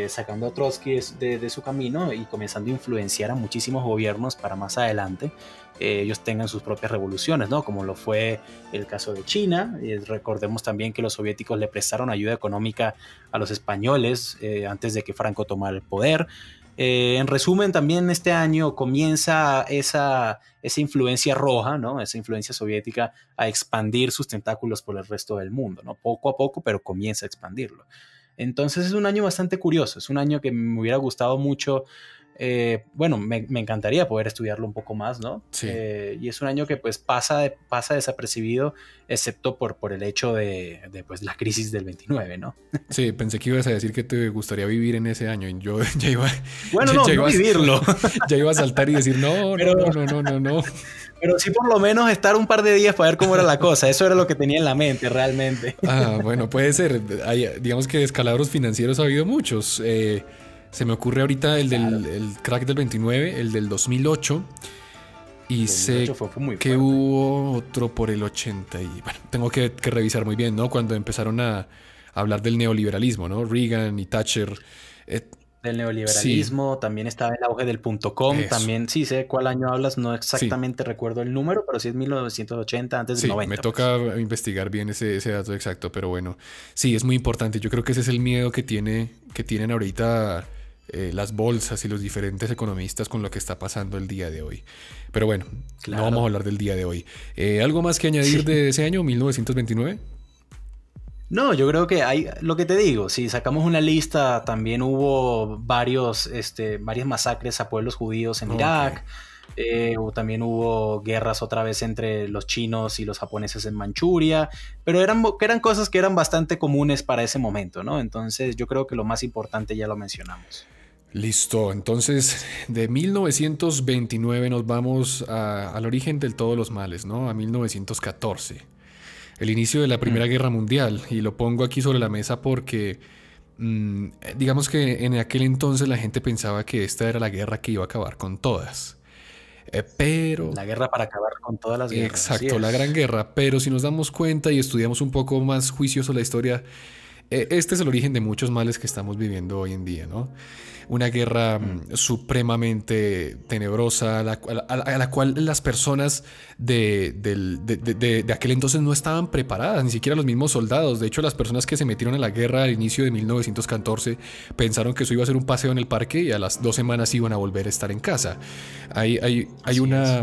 sacando a Trotsky de su camino y comenzando a influenciar a muchísimos gobiernos para más adelante ellos tengan sus propias revoluciones, ¿no? Como lo fue el caso de China. Recordemos también que los soviéticos le prestaron ayuda económica a los españoles antes de que Franco tomara el poder. En resumen, también este año comienza esa influencia roja, ¿no? Esa influencia soviética a expandir sus tentáculos por el resto del mundo, ¿no? Poco a poco, pero comienza a expandirlo. Entonces es un año bastante curioso, es un año que me hubiera gustado mucho. Bueno, me encantaría poder estudiarlo un poco más, ¿no? Sí. Y es un año que pues pasa desapercibido, excepto por el hecho de pues, la crisis del 29, ¿no? Sí, pensé que ibas a decir que te gustaría vivir en ese año y yo ya iba, Bueno, no, ya no vivirlo. Ya iba a saltar y decir, no, Pero, no. Pero sí por lo menos estar un par de días para ver cómo era la cosa. Eso era lo que tenía en la mente realmente. Ah, bueno, puede ser. Digamos que descalabros financieros ha habido muchos. Se me ocurre ahorita el del crack del 29, el del 2008. Y sé fue muy que fuerte. hubo otro por el 80. Y bueno, tengo que revisar muy bien, ¿no? Cuando empezaron a hablar del neoliberalismo, ¿no? Reagan y Thatcher. Del neoliberalismo, sí. También estaba el auge del .com, eso. También sí sé cuál año hablas, no exactamente recuerdo el número, pero sí es 1980, antes del 90. Me toca investigar bien ese dato exacto, pero bueno, sí, es muy importante. Yo creo que ese es el miedo que tienen ahorita las bolsas y los diferentes economistas con lo que está pasando el día de hoy. Pero bueno, claro. No vamos a hablar del día de hoy. ¿Algo más que añadir de ese año, 1929? No, yo creo que hay, lo que te digo, si sacamos una lista, también hubo varias masacres a pueblos judíos en Irak, también hubo guerras otra vez entre los chinos y los japoneses en Manchuria, pero eran cosas que eran bastante comunes para ese momento, ¿no? Entonces yo creo que lo más importante ya lo mencionamos. Listo, entonces de 1929 nos vamos al origen de todos los males, ¿no? A 1914. El inicio de la Primera Guerra Mundial, y lo pongo aquí sobre la mesa porque digamos que en aquel entonces la gente pensaba que esta era la guerra que iba a acabar con todas. Pero... La guerra para acabar con todas las guerras. Exacto, la Gran Guerra. Pero si nos damos cuenta y estudiamos un poco más juicioso la historia, este es el origen de muchos males que estamos viviendo hoy en día, ¿no? Una guerra supremamente tenebrosa, a la cual las personas de aquel entonces no estaban preparadas, ni siquiera los mismos soldados. De hecho, las personas que se metieron a la guerra al inicio de 1914 pensaron que eso iba a ser un paseo en el parque y a las 2 semanas iban a volver a estar en casa. Hay una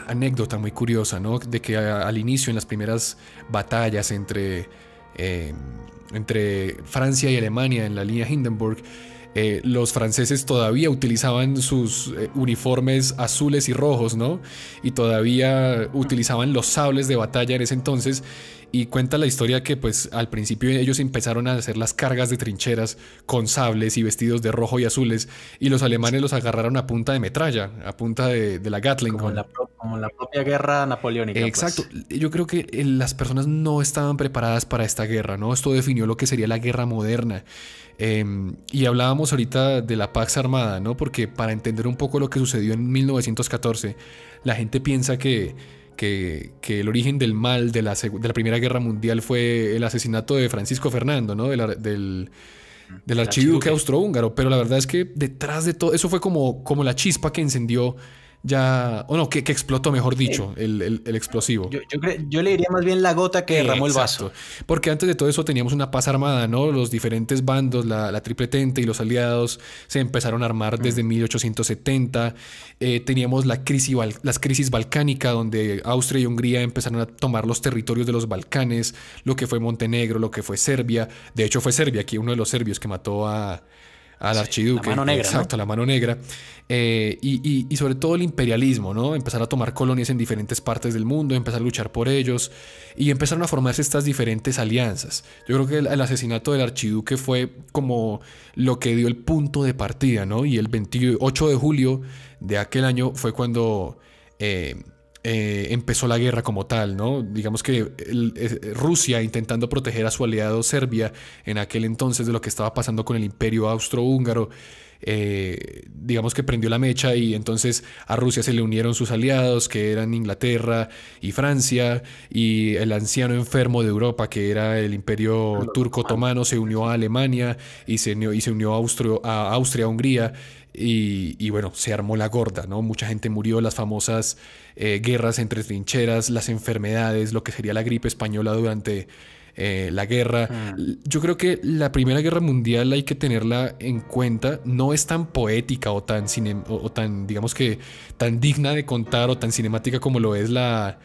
anécdota muy curiosa, ¿no? De que al inicio, en las primeras batallas entre Francia y Alemania en la línea Hindenburg, los franceses todavía utilizaban sus uniformes azules y rojos, ¿no? Y todavía utilizaban los sables de batalla en ese entonces. Y cuenta la historia que pues al principio ellos empezaron a hacer las cargas de trincheras con sables y vestidos de rojo y azules, y los alemanes los agarraron a punta de metralla, a punta de la Gatling. Como la propia guerra napoleónica. Exacto. Pues. Yo creo que las personas no estaban preparadas para esta guerra, ¿no? Esto definió lo que sería la guerra moderna. Y hablábamos ahorita de la Pax Armada, ¿no? Porque para entender un poco lo que sucedió en 1914, la gente piensa que el origen del mal de la Primera Guerra Mundial fue el asesinato de Francisco Fernando, ¿no? Del archiduque austrohúngaro. Pero la verdad es que detrás de todo eso fue como la chispa que encendió ya, o no, que explotó, mejor dicho, el explosivo. Yo le diría más bien la gota que derramó el vaso. Porque antes de todo eso teníamos una paz armada, ¿no? Los diferentes bandos, la Triple Entente y los aliados se empezaron a armar desde 1870. Teníamos las crisis balcánica, donde Austria y Hungría empezaron a tomar los territorios de los Balcanes, lo que fue Montenegro, lo que fue Serbia. De hecho fue Serbia, aquí uno de los serbios que mató al archiduque. La mano negra. Exacto, ¿no? La mano negra. Y sobre todo el imperialismo, ¿no? Empezar a tomar colonias en diferentes partes del mundo, empezar a luchar por ellos, y empezaron a formarse estas diferentes alianzas. Yo creo que el asesinato del archiduque fue como lo que dio el punto de partida, ¿no? Y el 28 de julio de aquel año fue cuando empezó la guerra como tal, ¿no? Digamos que Rusia, intentando proteger a su aliado Serbia en aquel entonces de lo que estaba pasando con el imperio austrohúngaro, digamos que prendió la mecha, y entonces a Rusia se le unieron sus aliados, que eran Inglaterra y Francia, y el anciano enfermo de Europa, que era el imperio turco otomano, se unió a Alemania y se unió a Austria-Hungría. Y bueno, se armó la gorda, ¿no? Mucha gente murió, las famosas guerras entre trincheras, las enfermedades, lo que sería la gripe española durante la guerra. Yo creo que la Primera Guerra Mundial hay que tenerla en cuenta. No es tan poética o tan, tan, digamos que, tan digna de contar o tan cinemática como lo es la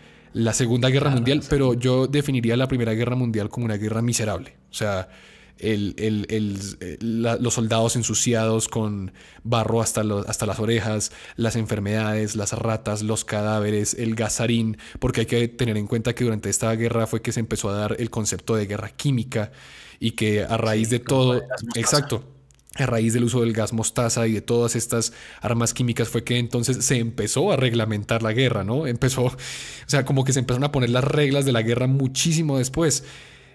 Segunda Guerra Mundial, pero yo definiría la Primera Guerra Mundial como una guerra miserable. O sea, los soldados ensuciados con barro hasta las orejas, las enfermedades, las ratas, los cadáveres, el gasarín, porque hay que tener en cuenta que durante esta guerra fue que se empezó a dar el concepto de guerra química y que a raíz de todo, exacto, a raíz del uso del gas mostaza y de todas estas armas químicas fue que entonces se empezó a reglamentar la guerra, ¿no? O sea, como que se empezaron a poner las reglas de la guerra muchísimo después.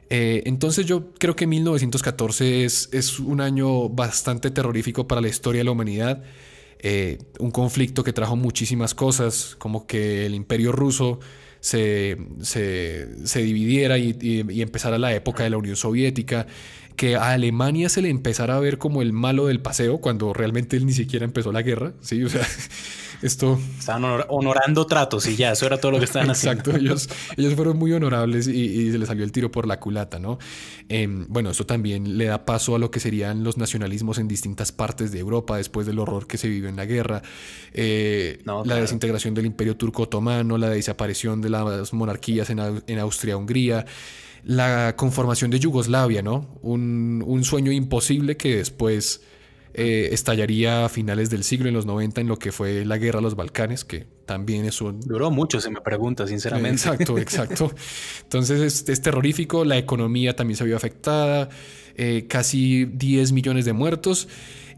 Entonces yo creo que 1914 es un año bastante terrorífico para la historia de la humanidad. Un conflicto que trajo muchísimas cosas, como que el Imperio Ruso se dividiera y empezara la época de la Unión Soviética, que a Alemania se le empezara a ver como el malo del paseo cuando realmente él ni siquiera empezó la guerra, ¿sí? O sea, esto... Estaban honorando tratos y ya, eso era todo lo que estaban Exacto, haciendo. ellos fueron muy honorables y se les salió el tiro por la culata, ¿no? Bueno, eso también le da paso a lo que serían los nacionalismos en distintas partes de Europa después del horror que se vivió en la guerra. La desintegración del Imperio Turco Otomano, la desaparición de las monarquías en Austria-Hungría, la conformación de Yugoslavia, ¿no? Un sueño imposible que después estallaría a finales del siglo, en los 90, en lo que fue la guerra a los Balcanes, que también es un... Duró mucho, si me preguntas, sinceramente. Exacto. Entonces es terrorífico, la economía también se vio afectada, casi 10 millones de muertos.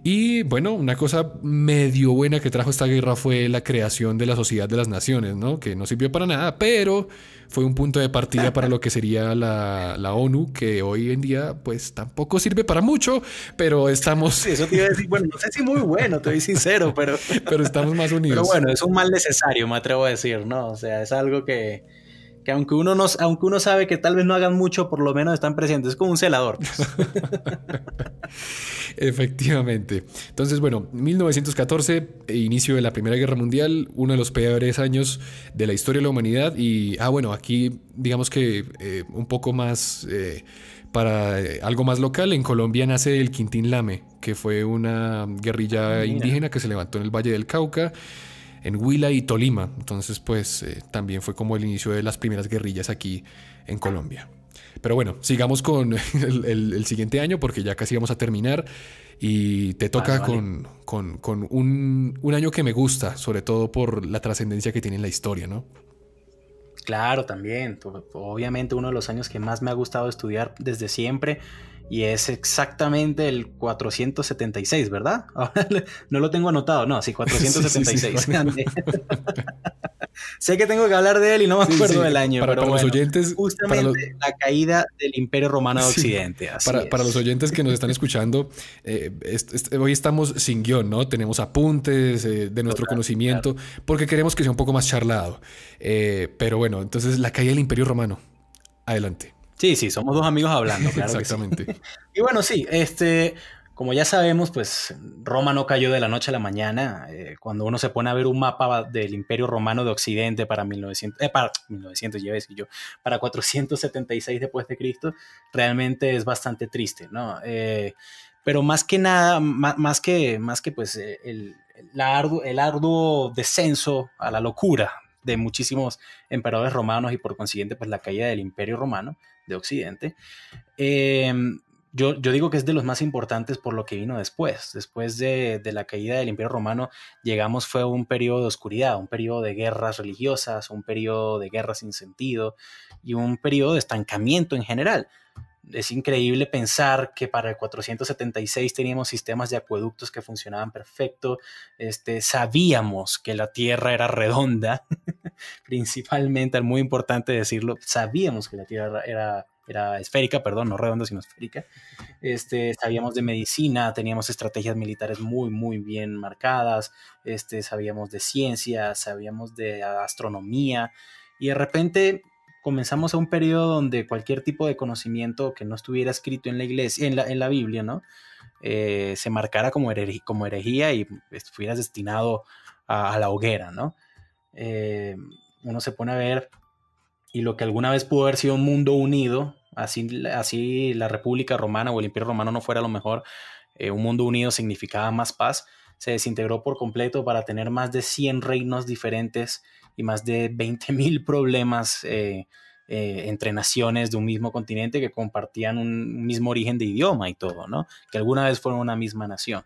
Y bueno, una cosa medio buena que trajo esta guerra fue la creación de la Sociedad de las Naciones, ¿no? Que no sirvió para nada, pero fue un punto de partida para lo que sería la ONU, que hoy en día pues tampoco sirve para mucho, pero estamos... Sí, eso te iba a decir, bueno, no sé si muy bueno, te soy sincero, pero... pero estamos más unidos. Pero bueno, es un mal necesario, me atrevo a decir, ¿no? O sea, es algo que aunque uno sabe que tal vez no hagan mucho, por lo menos están presentes. Es como un celador. Pues. Efectivamente. Entonces, bueno, 1914, inicio de la Primera Guerra Mundial, uno de los peores años de la historia de la humanidad. Y, bueno, aquí digamos que un poco más... para algo más local, en Colombia nace el Quintín Lame, que fue una guerrilla indígena que se levantó en el Valle del Cauca, en Huila y Tolima. Entonces, pues también fue como el inicio de las primeras guerrillas aquí en Colombia. Pero bueno, sigamos con el siguiente año porque ya casi vamos a terminar y te toca vale. con un año que me gusta, sobre todo por la trascendencia que tiene en la historia, ¿no? Claro, también. Obviamente uno de los años que más me ha gustado estudiar desde siempre y es exactamente el 476, ¿verdad? No lo tengo anotado, no, sí, 476. Sí. Sé que tengo que hablar de él y no me acuerdo del año, pero para bueno, los oyentes, justamente la caída del Imperio Romano de Occidente. Para los oyentes que nos están escuchando, hoy estamos sin guión, ¿no? Tenemos apuntes de nuestro conocimiento, porque queremos que sea un poco más charlado. Pero bueno, entonces la caída del Imperio Romano. Adelante. Sí, somos dos amigos hablando, claro. Exactamente. Que sí. Y bueno, sí, como ya sabemos, pues Roma no cayó de la noche a la mañana. Cuando uno se pone a ver un mapa del Imperio Romano de Occidente para 476 después de Cristo, realmente es bastante triste, ¿no? Pero más que nada, más que pues el arduo descenso a la locura de muchísimos emperadores romanos y por consiguiente pues la caída del Imperio Romano de Occidente. Yo digo que es de los más importantes por lo que vino después. Después de la caída del Imperio Romano, fue un periodo de oscuridad, un periodo de guerras religiosas, un periodo de guerras sin sentido y un periodo de estancamiento en general. Es increíble pensar que para el 476 teníamos sistemas de acueductos que funcionaban perfecto. Sabíamos que la Tierra era redonda, principalmente, es muy importante decirlo, sabíamos que la Tierra era esférica, perdón, no redonda, sino esférica. Sabíamos de medicina, teníamos estrategias militares muy, muy bien marcadas, sabíamos de ciencia, sabíamos de astronomía, y de repente comenzamos a un periodo donde cualquier tipo de conocimiento que no estuviera escrito en la iglesia, en la Biblia, ¿no? Se marcara como herejía y estuvieras destinado a la hoguera, ¿no? Uno se pone a ver y lo que alguna vez pudo haber sido un mundo unido, así la República Romana o el Imperio Romano no fuera lo mejor, un mundo unido significaba más paz, se desintegró por completo para tener más de 100 reinos diferentes y más de 20.000 problemas entre naciones de un mismo continente que compartían un mismo origen de idioma y todo, ¿no? Que alguna vez fueron una misma nación.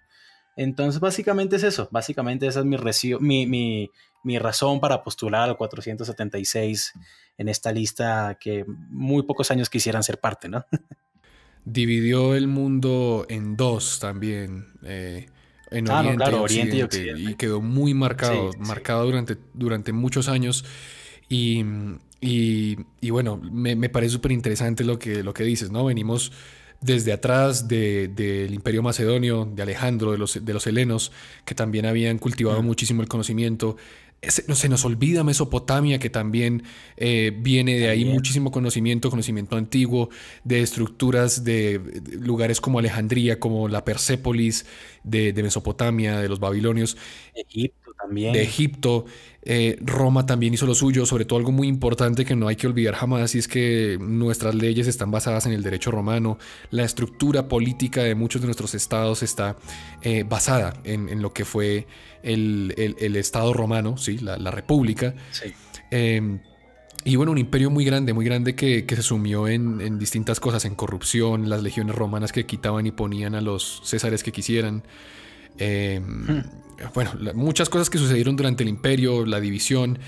Entonces, básicamente es eso. Básicamente esa es mi razón para postular al 476 en esta lista que muy pocos años quisieran ser parte, ¿no? Dividió el mundo en dos también, en Ah, no, Oriente y claro, Oriente y Occidente, y Occidente. quedó muy marcado, Sí, sí. marcado durante muchos años. Y, y bueno, me parece súper interesante lo que dices, ¿no? Venimos desde atrás del Imperio Macedonio, de Alejandro, de los helenos, que también habían cultivado Mm, muchísimo el conocimiento. No se nos olvida Mesopotamia, que también viene de ahí también. muchísimo conocimiento antiguo, de estructuras de lugares como Alejandría, como la Persépolis de Mesopotamia, de los babilonios, Egipto de también. Egipto. Roma también hizo lo suyo, sobre todo algo muy importante que no hay que olvidar jamás, y es que nuestras leyes están basadas en el derecho romano. La estructura política de muchos de nuestros estados está basada en lo que fue el Estado romano, ¿sí? La República. Sí. Eh, y bueno, un imperio muy grande que se sumió en distintas cosas, en corrupción, las legiones romanas que quitaban y ponían a los césares que quisieran. Eh, Mm, bueno, muchas cosas que sucedieron durante el imperio, la división,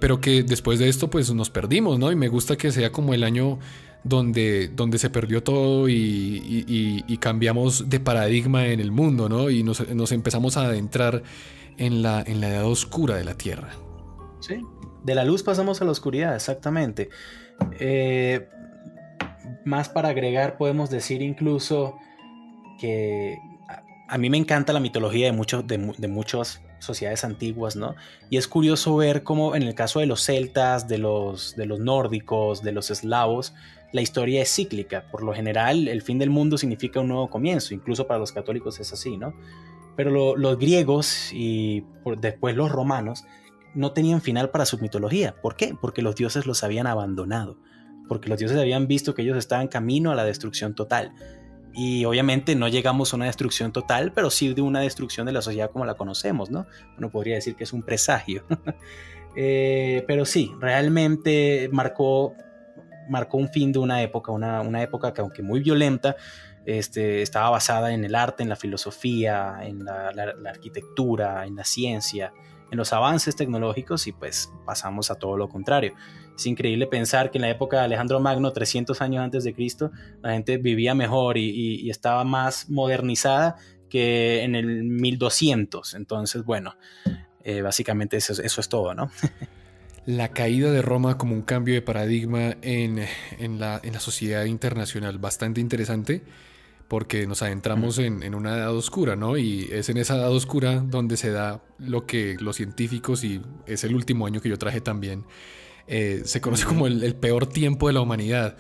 pero que después de esto pues nos perdimos, ¿no? Y me gusta que sea como el año donde se perdió todo y cambiamos de paradigma en el mundo, ¿no? Y nos empezamos a adentrar en la edad oscura de la Tierra. sí. De la luz pasamos a la oscuridad, exactamente. Eh, Más para agregar, podemos decir incluso que a mí me encanta la mitología de muchas sociedades antiguas, ¿no? Y es curioso ver cómo en el caso de los celtas, de los nórdicos, de los eslavos, la historia es cíclica. Por lo general, el fin del mundo significa un nuevo comienzo, incluso para los católicos es así, ¿no? Pero los griegos y después los romanos no tenían final para su mitología. ¿Por qué? Porque los dioses los habían abandonado, porque los dioses habían visto que ellos estaban camino a la destrucción total. Y obviamente no llegamos a una destrucción total, pero sí de una destrucción de la sociedad como la conocemos, ¿no? Uno podría decir que es un presagio. Pero sí, realmente marcó un fin de una época, una época que aunque muy violenta, estaba basada en el arte, en la filosofía, en la arquitectura, en la ciencia, en los avances tecnológicos, y pues pasamos a todo lo contrario. Es increíble pensar que en la época de Alejandro Magno, 300 años antes de Cristo, la gente vivía mejor y estaba más modernizada que en el 1200. Entonces, bueno, básicamente eso es todo, ¿no? La caída de Roma como un cambio de paradigma en la sociedad internacional, bastante interesante, porque nos adentramos en una edad oscura, ¿no? Y es en esa edad oscura donde se da lo que los científicos, y es el último año que yo traje también, se conoce como Ujú. el peor tiempo de la humanidad.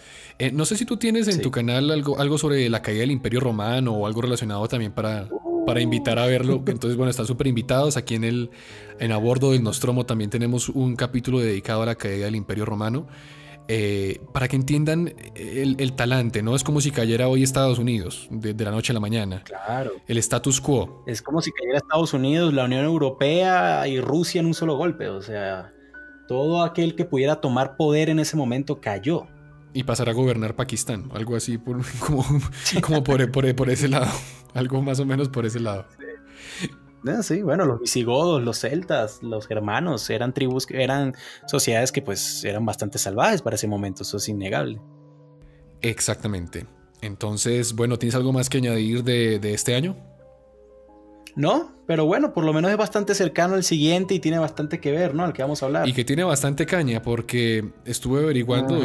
No sé si tú tienes en tu Sí. canal algo sobre la caída del Imperio Romano o algo relacionado también para invitar a verlo. Entonces, bueno, están súper invitados. Aquí en A Bordo del Nostromo también tenemos un capítulo dedicado a la caída del Imperio Romano. Para que entiendan el talante, ¿no? Es como si cayera hoy Estados Unidos, de la noche a la mañana. Claro. El status quo. Es como si cayera Estados Unidos, la Unión Europea y Rusia en un solo golpe. O sea, todo aquel que pudiera tomar poder en ese momento cayó. Y pasar a gobernar Pakistán. Algo así, como, como por ese lado. Algo más o menos por ese lado. Sí, bueno, los visigodos, los celtas, los germanos, eran tribus, eran sociedades que pues eran bastante salvajes para ese momento, eso es innegable. Exactamente. Entonces, bueno, ¿tienes algo más que añadir de este año? No, pero bueno, por lo menos es bastante cercano al siguiente y tiene bastante que ver, ¿no? Al que vamos a Y hablar. que tiene bastante caña, porque estuve averiguando Ujú.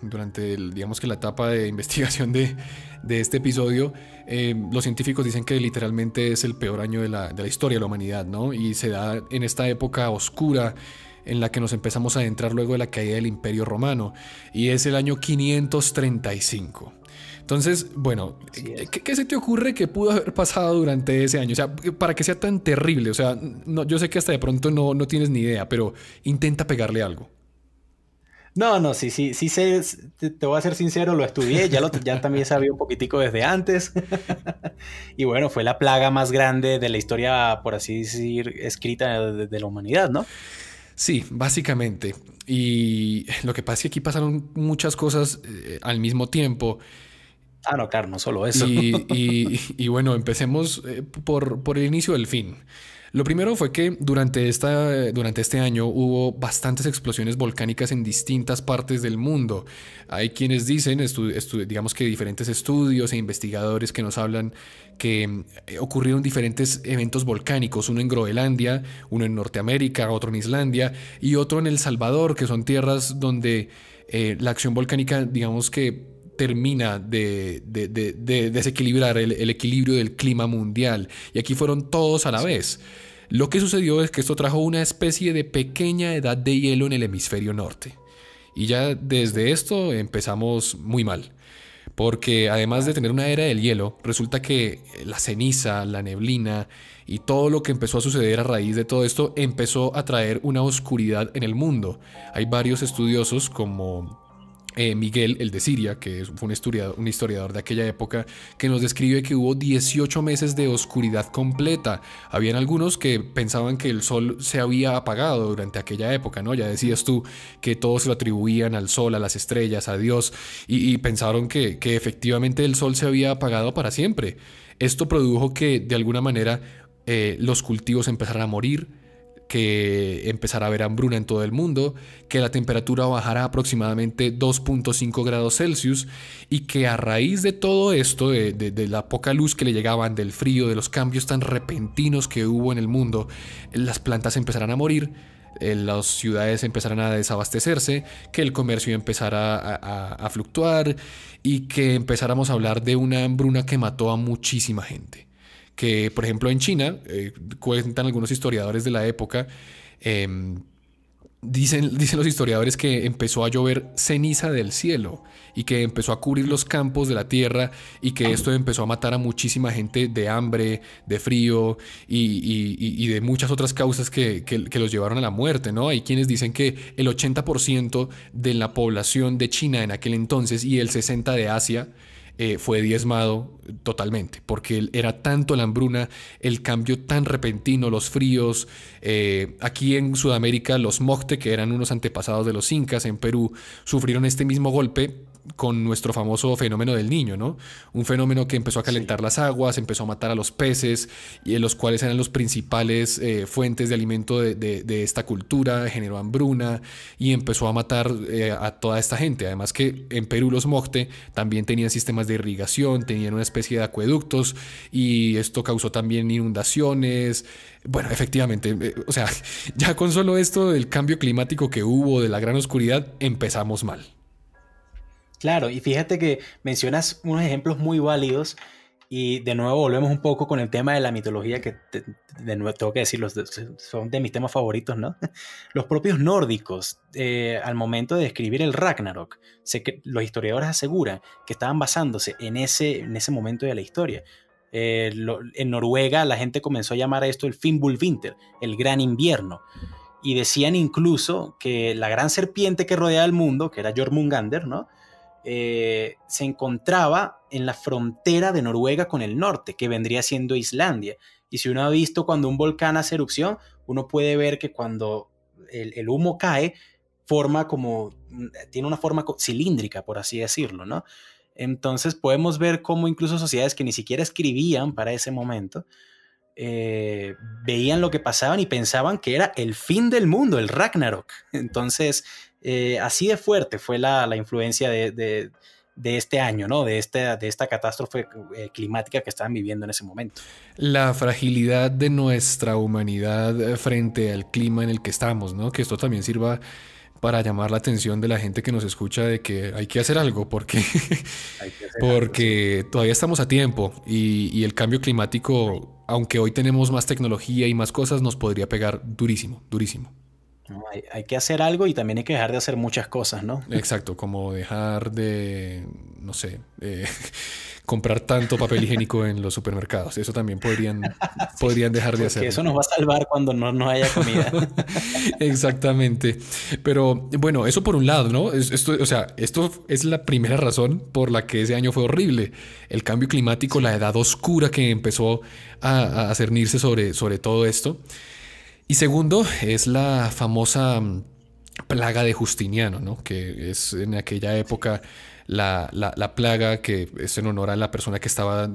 durante digamos que la etapa de investigación de este episodio. Los científicos dicen que literalmente es el peor año de la historia de la humanidad, ¿no? Y se da en esta época oscura en la que nos empezamos a adentrar luego de la caída del Imperio Romano, y es el año 535. Entonces, bueno, Así es. ¿qué se te ocurre que pudo haber pasado durante ese año? O sea, para que sea tan terrible. O sea, no, yo sé que hasta de pronto no tienes ni idea, pero intenta pegarle algo. No, no, sí, sí, sí sé, te voy a ser sincero, lo estudié, ya también sabía un poquitico desde antes. Y bueno, fue la plaga más grande de la historia, por así decir, escrita de la humanidad, ¿no? Sí, básicamente. Y lo que pasa es que aquí pasaron muchas cosas al mismo tiempo. Ah, no, claro, no solo eso. Y bueno, empecemos por el inicio del fin. Lo primero fue que durante este año hubo bastantes explosiones volcánicas en distintas partes del mundo. Hay quienes dicen, digamos que diferentes estudios e investigadores que nos hablan que ocurrieron diferentes eventos volcánicos, uno en Groenlandia, uno en Norteamérica, otro en Islandia y otro en El Salvador, que son tierras donde la acción volcánica, digamos que termina de desequilibrar el equilibrio del clima mundial. Y aquí fueron todos a la vez. Lo que sucedió es que esto trajo una especie de pequeña edad de hielo en el hemisferio norte. Y ya desde esto empezamos muy mal. Porque además de tener una era del hielo, resulta que la ceniza, la neblina y todo lo que empezó a suceder a raíz de todo esto empezó a traer una oscuridad en el mundo. Hay varios estudiosos como Miguel, el de Siria, que fue un historiador de aquella época, que nos describe que hubo 18 meses de oscuridad completa. Habían algunos que pensaban que el sol se había apagado durante aquella época, ¿no? Ya decías tú que todos se lo atribuían al sol, a las estrellas, a Dios, y pensaron que efectivamente el sol se había apagado para siempre. Esto produjo que de alguna manera los cultivos empezaran a morir, que empezara a haber hambruna en todo el mundo, que la temperatura bajara aproximadamente 2.5 grados Celsius y que a raíz de todo esto, de la poca luz que le llegaban, del frío, de los cambios tan repentinos que hubo en el mundo, las plantas empezaran a morir, las ciudades empezaran a desabastecerse, que el comercio empezara a fluctuar y que empezáramos a hablar de una hambruna que mató a muchísima gente. Que por ejemplo en China, cuentan algunos historiadores de la época, eh, dicen los historiadores que empezó a llover ceniza del cielo y que empezó a cubrir los campos de la tierra y que esto empezó a matar a muchísima gente de hambre, de frío y de muchas otras causas que los llevaron a la muerte, ¿no? Hay quienes dicen que el 80% de la población de China en aquel entonces y el 60% de Asia fue diezmado totalmente, porque era tanto la hambruna, el cambio tan repentino, los fríos. Aquí en Sudamérica, los Mocte, que eran unos antepasados de los incas en Perú, sufrieron este mismo golpe con nuestro famoso fenómeno del Niño, ¿no? Un fenómeno que empezó a calentar las aguas, empezó a matar a los peces, y en los cuales eran los principales fuentes de alimento de esta cultura, generó hambruna y empezó a matar a toda esta gente. Además que en Perú los Mocte también tenían sistemas de irrigación, tenían una especie de acueductos y esto causó también inundaciones. Bueno, efectivamente, o sea, ya con solo esto del cambio climático que hubo, de la gran oscuridad, empezamos mal. Claro, y fíjate que mencionas unos ejemplos muy válidos y de nuevo volvemos un poco con el tema de la mitología que de nuevo tengo que decirlo, son de mis temas favoritos, ¿no? Los propios nórdicos, al momento de escribir el Ragnarok, los historiadores aseguran que estaban basándose en ese momento de la historia. En Noruega la gente comenzó a llamar a esto el Fimbulvinter, el gran invierno. Y decían incluso que la gran serpiente que rodeaba el mundo, que era Jormungandr, ¿no? Se encontraba en la frontera de Noruega con el norte, que vendría siendo Islandia. Y si uno ha visto cuando un volcán hace erupción, uno puede ver que cuando el humo cae, tiene una forma cilíndrica, por así decirlo, ¿no? Entonces podemos ver cómo incluso sociedades que ni siquiera escribían para ese momento, veían lo que pasaban y pensaban que era el fin del mundo, el Ragnarok. Entonces, así de fuerte fue la influencia de este año, ¿no? De esta catástrofe climática que estaban viviendo en ese momento. La fragilidad de nuestra humanidad frente al clima en el que estamos, ¿no? Que esto también sirva para llamar la atención de la gente que nos escucha de que hay que hacer algo porque, porque sí, todavía estamos a tiempo y el cambio climático, aunque hoy tenemos más tecnología y más cosas, nos podría pegar durísimo, durísimo. No, hay que hacer algo y también hay que dejar de hacer muchas cosas, ¿no? Exacto, como dejar de, no sé, comprar tanto papel higiénico en los supermercados. Eso también podrían dejar de hacer. Porque eso nos va a salvar cuando no haya comida. Exactamente. Pero bueno, eso por un lado, ¿no? Esto, o sea, esto es la primera razón por la que ese año fue horrible. El cambio climático, la edad oscura que empezó a cernirse sobre todo esto. Y segundo, es la famosa plaga de Justiniano, ¿no? Que es en aquella época la plaga que es en honor a la persona que estaba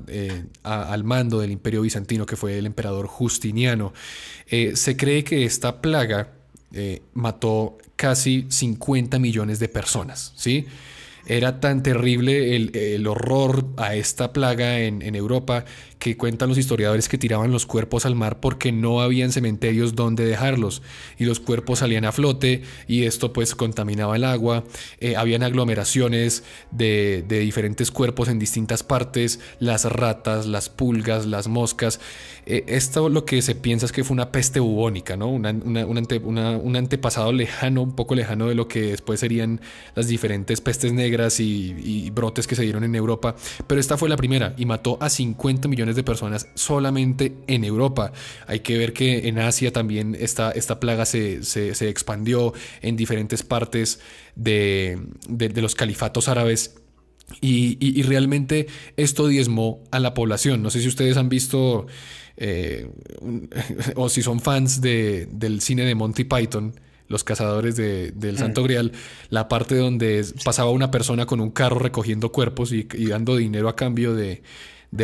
al mando del Imperio Bizantino, que fue el emperador Justiniano. Se cree que esta plaga mató casi 50 millones de personas, ¿sí? Era tan terrible el horror a esta plaga en Europa que cuentan los historiadores que tiraban los cuerpos al mar porque no habían cementerios donde dejarlos y los cuerpos salían a flote y esto pues contaminaba el agua. Habían aglomeraciones de diferentes cuerpos en distintas partes, las ratas, las pulgas, las moscas. Esto lo que se piensa es que fue una peste bubónica, ¿no? Un antepasado lejano, un poco lejano de lo que después serían las diferentes pestes negras y brotes que se dieron en Europa. Pero esta fue la primera y mató a 50 millones de personas solamente en Europa. Hay que ver que en Asia también esta plaga se expandió en diferentes partes de los califatos árabes. Y realmente esto diezmó a la población. No sé si ustedes han visto o si son fans del cine de Monty Python, los cazadores del Santo Grial, la parte donde pasaba una persona con un carro recogiendo cuerpos y dando dinero a cambio de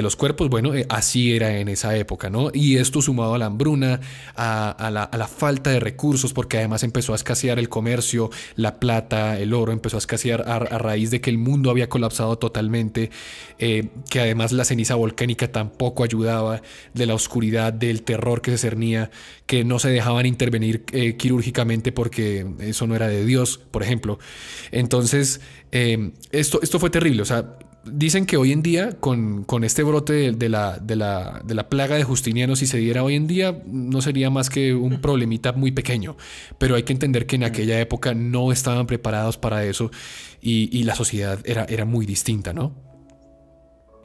los cuerpos. Bueno, así era en esa época, ¿no? Y esto sumado a la hambruna, a la falta de recursos, porque además empezó a escasear el comercio, la plata, el oro, empezó a escasear a raíz de que el mundo había colapsado totalmente, que además la ceniza volcánica tampoco ayudaba, de la oscuridad, del terror que se cernía, que no se dejaban intervenir quirúrgicamente porque eso no era de Dios, por ejemplo. Entonces, esto fue terrible, o sea, dicen que hoy en día, con este brote de la plaga de Justiniano, si se diera hoy en día, no sería más que un problemita muy pequeño. Pero hay que entender que en aquella época no estaban preparados para eso y la sociedad era muy distinta, ¿no?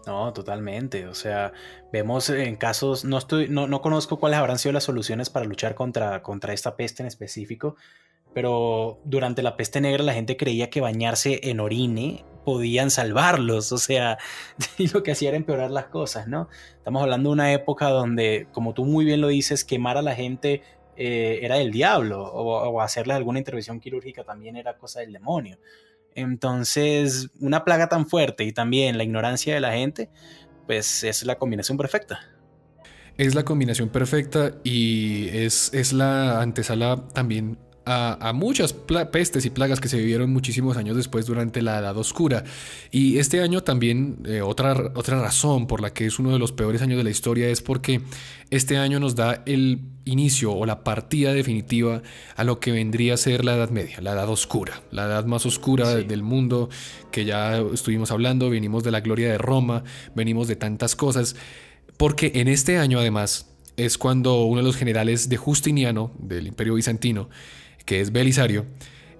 No, totalmente. O sea, vemos en casos, no conozco cuáles habrán sido las soluciones para luchar contra esta peste en específico, pero durante la peste negra la gente creía que bañarse en orine podían salvarlos, o sea, y lo que hacía era empeorar las cosas, ¿no? Estamos hablando de una época donde, como tú muy bien lo dices, quemar a la gente era del diablo, o hacerles alguna intervención quirúrgica también era cosa del demonio. Entonces, una plaga tan fuerte y también la ignorancia de la gente, pues es la combinación perfecta. Es la combinación perfecta y es la antesala también a muchas pestes y plagas que se vivieron muchísimos años después durante la Edad Oscura. Y este año también, otra razón por la que es uno de los peores años de la historia es porque este año nos da el inicio o la partida definitiva a lo que vendría a ser la Edad Media, la Edad Oscura, la edad más oscura del mundo, que ya estuvimos hablando. Venimos de la gloria de Roma, venimos de tantas cosas, porque en este año además es cuando uno de los generales de Justiniano, del Imperio Bizantino, que es Belisario,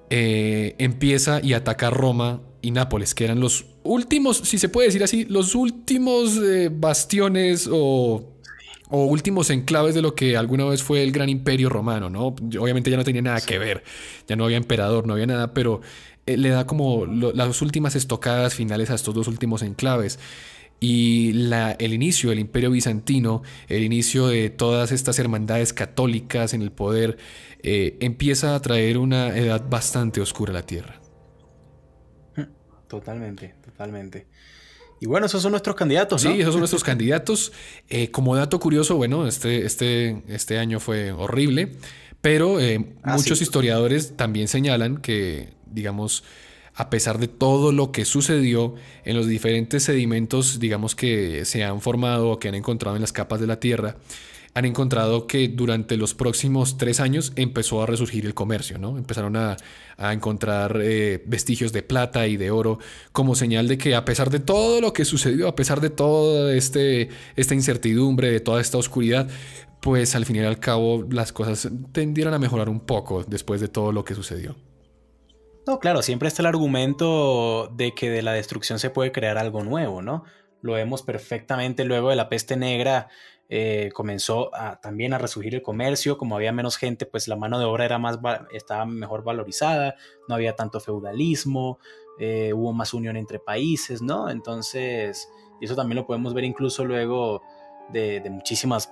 empieza y ataca Roma y Nápoles, que eran los últimos, si se puede decir así, los últimos bastiones o últimos enclaves de lo que alguna vez fue el gran imperio romano, ¿no? Obviamente ya no tenía nada que ver, ya no había emperador, no había nada, pero le da como las últimas estocadas finales a estos dos últimos enclaves. Y el inicio del Imperio Bizantino, el inicio de todas estas hermandades católicas en el poder, empieza a traer una edad bastante oscura a la tierra. Totalmente, totalmente. Y bueno, esos son nuestros candidatos, ¿no? Sí, esos son nuestros candidatos. Como dato curioso, bueno, este año fue horrible, pero muchos historiadores también señalan que, digamos, a pesar de todo lo que sucedió en los diferentes sedimentos, digamos, que se han formado o que han encontrado en las capas de la Tierra, han encontrado que durante los próximos 3 años empezó a resurgir el comercio, ¿no? Empezaron a encontrar vestigios de plata y de oro como señal de que a pesar de todo lo que sucedió, a pesar de toda esta incertidumbre, de toda esta oscuridad, pues al fin y al cabo las cosas tendieron a mejorar un poco después de todo lo que sucedió. No, claro, siempre está el argumento de que de la destrucción se puede crear algo nuevo, ¿no? lo vemos perfectamente. Luego de la peste negra comenzó también a resurgir el comercio. Como había menos gente, pues la mano de obra estaba mejor valorizada, no había tanto feudalismo, hubo más unión entre países, ¿no? Entonces, y eso también lo podemos ver incluso luego de muchísimas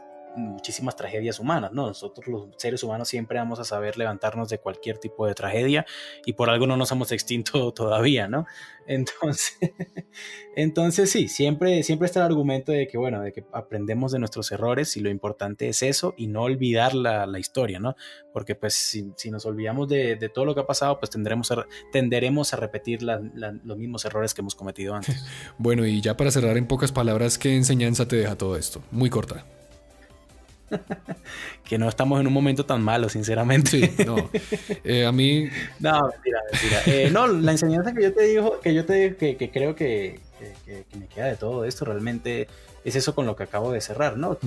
tragedias humanas, ¿no? Nosotros los seres humanos siempre vamos a saber levantarnos de cualquier tipo de tragedia y por algo no nos hemos extinto todavía, ¿no? Entonces sí, siempre está el argumento de que, bueno, de que aprendemos de nuestros errores y lo importante es eso y no olvidar la historia, ¿no? Porque pues si nos olvidamos de todo lo que ha pasado, pues tenderemos a repetir los mismos errores que hemos cometido antes. Bueno, y ya para cerrar en pocas palabras, ¿qué enseñanza te deja todo esto? Muy corta. Que no estamos en un momento tan malo, sinceramente. Sí, no. A mí... No, mentira. No, la enseñanza que yo te digo, que creo que me queda de todo esto realmente es eso con lo que acabo de cerrar, ¿no?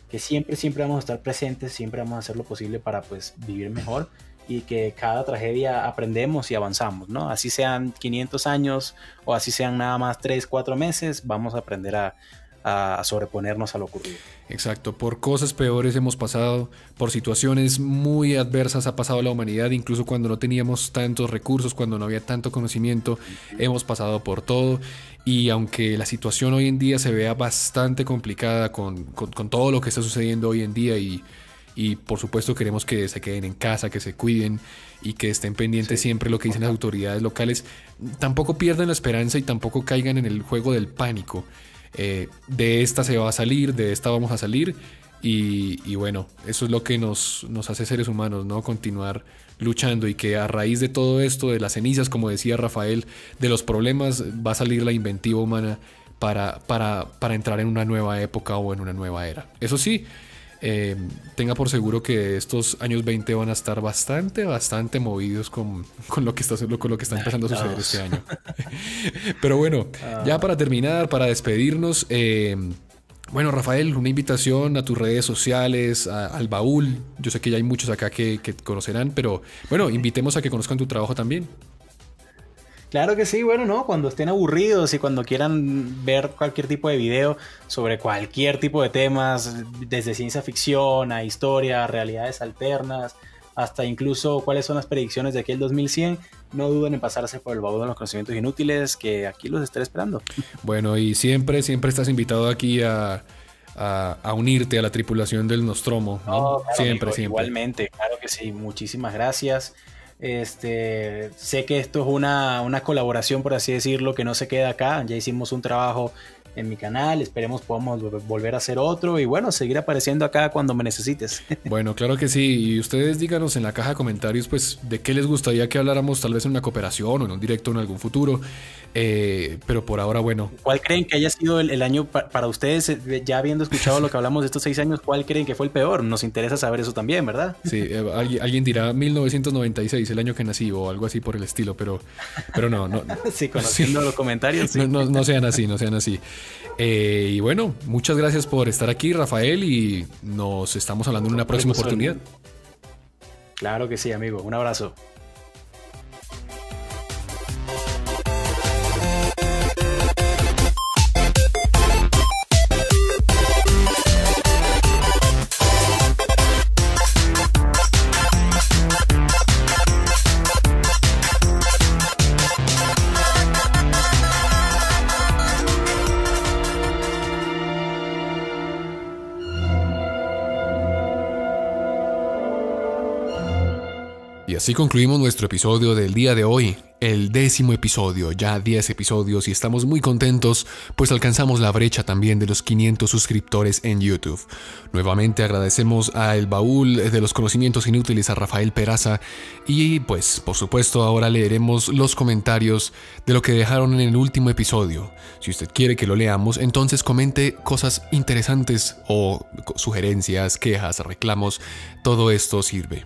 Que siempre vamos a estar presentes, siempre vamos a hacer lo posible para pues vivir mejor y que cada tragedia aprendemos y avanzamos, ¿no? Así sean 500 años o así sean nada más 3, 4 meses, vamos a aprender a sobreponernos a lo ocurrido. Exacto, por cosas peores hemos pasado, por situaciones muy adversas ha pasado la humanidad, incluso cuando no teníamos tantos recursos, cuando no había tanto conocimiento, hemos pasado por todo. Y aunque la situación hoy en día se vea bastante complicada con todo lo que está sucediendo hoy en día y por supuesto queremos que se queden en casa, que se cuiden y que estén pendientes siempre lo que dicen las autoridades locales, tampoco pierdan la esperanza y tampoco caigan en el juego del pánico. De esta se va a salir, de esta vamos a salir y bueno, eso es lo que nos hace seres humanos, ¿no? Continuar luchando y que a raíz de todo esto, de las cenizas, como decía Rafael, de los problemas va a salir la inventiva humana para entrar en una nueva época o en una nueva era. Eso sí, tenga por seguro que estos años 20 van a estar bastante movidos con lo que está empezando a suceder este año. Pero bueno, ya para terminar, para despedirnos, bueno, Rafael, una invitación a tus redes sociales, al baúl. Yo sé que ya hay muchos acá que conocerán, pero bueno, invitemos a que conozcan tu trabajo también. Claro que sí, bueno, ¿no? Cuando estén aburridos y cuando quieran ver cualquier tipo de video sobre cualquier tipo de temas, desde ciencia ficción a historia, a realidades alternas, hasta incluso cuáles son las predicciones de aquí el 2100, no duden en pasarse por el baúl de los conocimientos inútiles, que aquí los estaré esperando. Bueno, y siempre estás invitado aquí a unirte a la tripulación del Nostromo, ¿no? Oh, claro, siempre. Igualmente, claro que sí, muchísimas gracias. Sé que esto es una colaboración, por así decirlo, que no se queda acá. Ya hicimos un trabajo en mi canal, esperemos podamos volver a hacer otro y bueno, seguir apareciendo acá cuando me necesites. Bueno, claro que sí, y ustedes díganos en la caja de comentarios pues de qué les gustaría que habláramos, tal vez en una cooperación o en un directo en algún futuro, pero por ahora, bueno. ¿Cuál creen que haya sido el año para ustedes, ya habiendo escuchado lo que hablamos de estos 6 años, cuál creen que fue el peor? Nos interesa saber eso también, ¿verdad? Sí, alguien dirá 1996, el año que nací o algo así por el estilo, pero no. Sí, conociendo los comentarios. Sí. No sean así. Y bueno, muchas gracias por estar aquí, Rafael, y nos estamos hablando en una próxima oportunidad. Claro que sí, amigo. Un abrazo. Y así concluimos nuestro episodio del día de hoy, el 10º episodio, ya 10 episodios y estamos muy contentos pues alcanzamos la brecha también de los 500 suscriptores en YouTube. Nuevamente agradecemos a El Baúl de los Conocimientos Inútiles, a Rafael Peraza y pues por supuesto ahora leeremos los comentarios de lo que dejaron en el último episodio. Si usted quiere que lo leamos, entonces comente cosas interesantes o sugerencias, quejas, reclamos, todo esto sirve.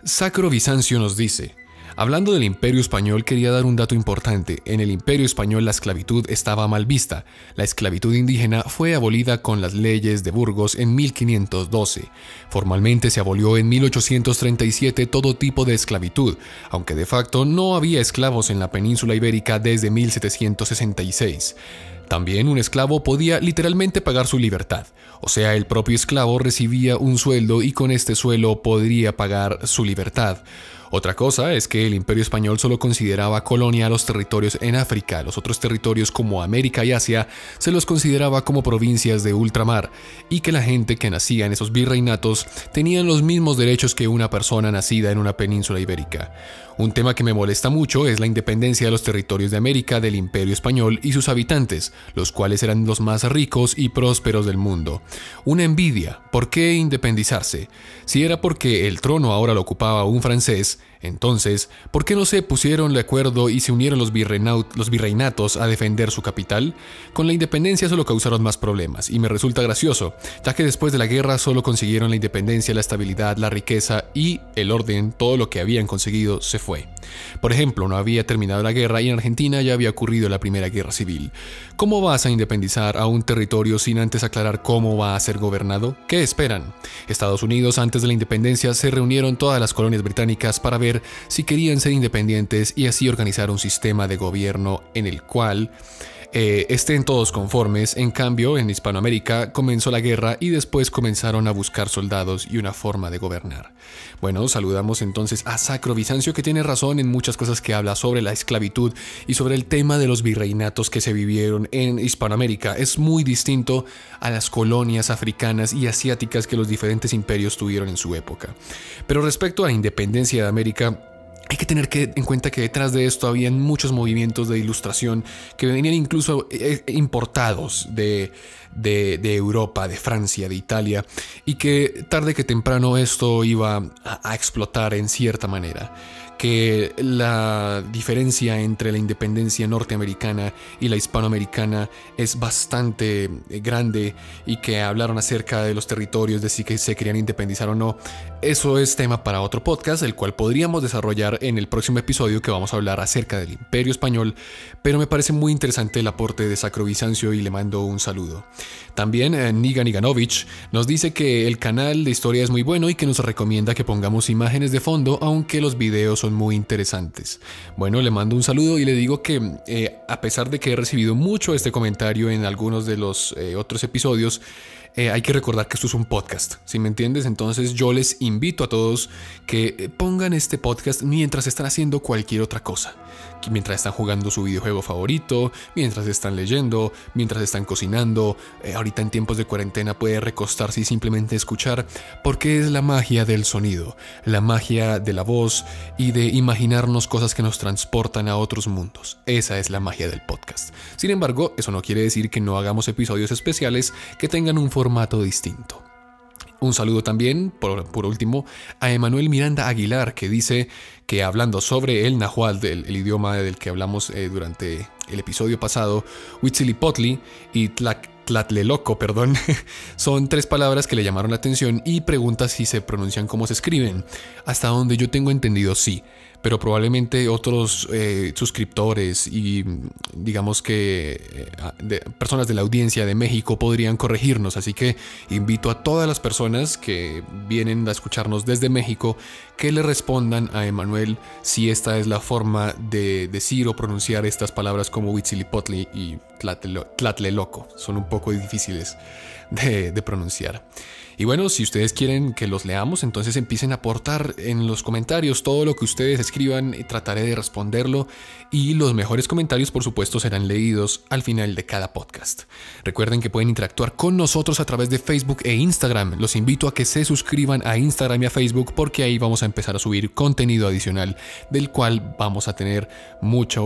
Sacro Bizancio nos dice: hablando del Imperio Español, quería dar un dato importante. En el Imperio Español la esclavitud estaba mal vista. La esclavitud indígena fue abolida con las leyes de Burgos en 1512. Formalmente se abolió en 1837 todo tipo de esclavitud, aunque de facto no había esclavos en la península ibérica desde 1766. También un esclavo podía literalmente pagar su libertad, o sea, el propio esclavo recibía un sueldo y con este sueldo podría pagar su libertad. Otra cosa es que el Imperio Español solo consideraba colonia a los territorios en África. Los otros territorios como América y Asia se los consideraba como provincias de ultramar, y que la gente que nacía en esos virreinatos tenían los mismos derechos que una persona nacida en una península ibérica. Un tema que me molesta mucho es la independencia de los territorios de América del Imperio Español y sus habitantes, los cuales eran los más ricos y prósperos del mundo. Una envidia. ¿Por qué independizarse? Si era porque el trono ahora lo ocupaba un francés, entonces, ¿por qué no se pusieron de acuerdo y se unieron los virreinatos a defender su capital? Con la independencia solo causaron más problemas, y me resulta gracioso, ya que después de la guerra solo consiguieron la independencia, la estabilidad, la riqueza y el orden. Todo lo que habían conseguido se fue. Por ejemplo, no había terminado la guerra y en Argentina ya había ocurrido la Primera Guerra Civil. ¿Cómo vas a independizar a un territorio sin antes aclarar cómo va a ser gobernado? ¿Qué esperan? Estados Unidos, antes de la independencia, se reunieron todas las colonias británicas para ver si querían ser independientes y así organizar un sistema de gobierno en el cual estén todos conformes. En cambio, en Hispanoamérica comenzó la guerra y después comenzaron a buscar soldados y una forma de gobernar. Bueno, saludamos entonces a Sacro Bizancio, que tiene razón en muchas cosas que habla sobre la esclavitud y sobre el tema de los virreinatos que se vivieron en Hispanoamérica. Es muy distinto a las colonias africanas y asiáticas que los diferentes imperios tuvieron en su época. Pero respecto a la independencia de América, hay que tener en cuenta que detrás de esto habían muchos movimientos de ilustración que venían incluso importados de Europa, de Francia, de Italia, y que tarde que temprano esto iba a explotar en cierta manera. Que la diferencia entre la independencia norteamericana y la hispanoamericana es bastante grande, y que hablaron acerca de los territorios, de si que se querían independizar o no. Eso es tema para otro podcast, el cual podríamos desarrollar en el próximo episodio, que vamos a hablar acerca del Imperio Español, pero me parece muy interesante el aporte de Sacro Bizancio y le mando un saludo. También Niga Niganovich nos dice que el canal de historia es muy bueno y que nos recomienda que pongamos imágenes de fondo, aunque los videos son muy interesantes. Bueno, le mando un saludo y le digo que a pesar de que he recibido mucho este comentario en algunos de los otros episodios, hay que recordar que esto es un podcast, ¿sí me entiendes? Entonces yo les invito a todos que pongan este podcast mientras están haciendo cualquier otra cosa. Mientras están jugando su videojuego favorito, mientras están leyendo, mientras están cocinando. Ahorita en tiempos de cuarentena puede recostarse y simplemente escuchar, porque es la magia del sonido, la magia de la voz y de imaginarnos cosas que nos transportan a otros mundos. Esa es la magia del podcast. Sin embargo, eso no quiere decir que no hagamos episodios especiales que tengan un formato distinto. Un saludo también, por último, a Emanuel Miranda Aguilar, que dice que hablando sobre el náhuatl, el idioma del que hablamos durante el episodio pasado, Huitzilipotli y Tlatleloco, son tres palabras que le llamaron la atención y pregunta si se pronuncian como se escriben. Hasta donde yo tengo entendido, sí. Pero probablemente otros suscriptores y digamos que personas de la audiencia de México podrían corregirnos, así que invito a todas las personas que vienen a escucharnos desde México que le respondan a Emanuel si esta es la forma de decir o pronunciar estas palabras como Huitzilipotli y Tlatleloco. Son un poco difíciles de pronunciar. Y bueno, si ustedes quieren que los leamos, entonces empiecen a aportar en los comentarios todo lo que ustedes escriban, y trataré de responderlo, y los mejores comentarios por supuesto serán leídos al final de cada podcast. Recuerden que pueden interactuar con nosotros a través de Facebook e Instagram. Los invito a que se suscriban a Instagram y a Facebook, porque ahí vamos a empezar a subir contenido adicional del cual vamos a tener mucha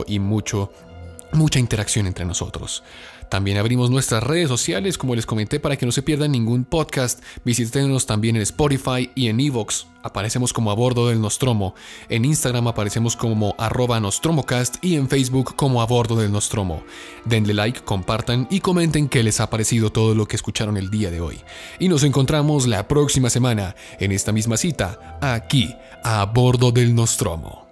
interacción entre nosotros. También abrimos nuestras redes sociales, como les comenté, para que no se pierdan ningún podcast. Visítenos también en Spotify y en iVoox. Aparecemos como A Bordo del Nostromo. En Instagram aparecemos como @nostromocast y en Facebook como A Bordo del Nostromo. Denle like, compartan y comenten qué les ha parecido todo lo que escucharon el día de hoy. Y nos encontramos la próxima semana en esta misma cita, aquí, A Bordo del Nostromo.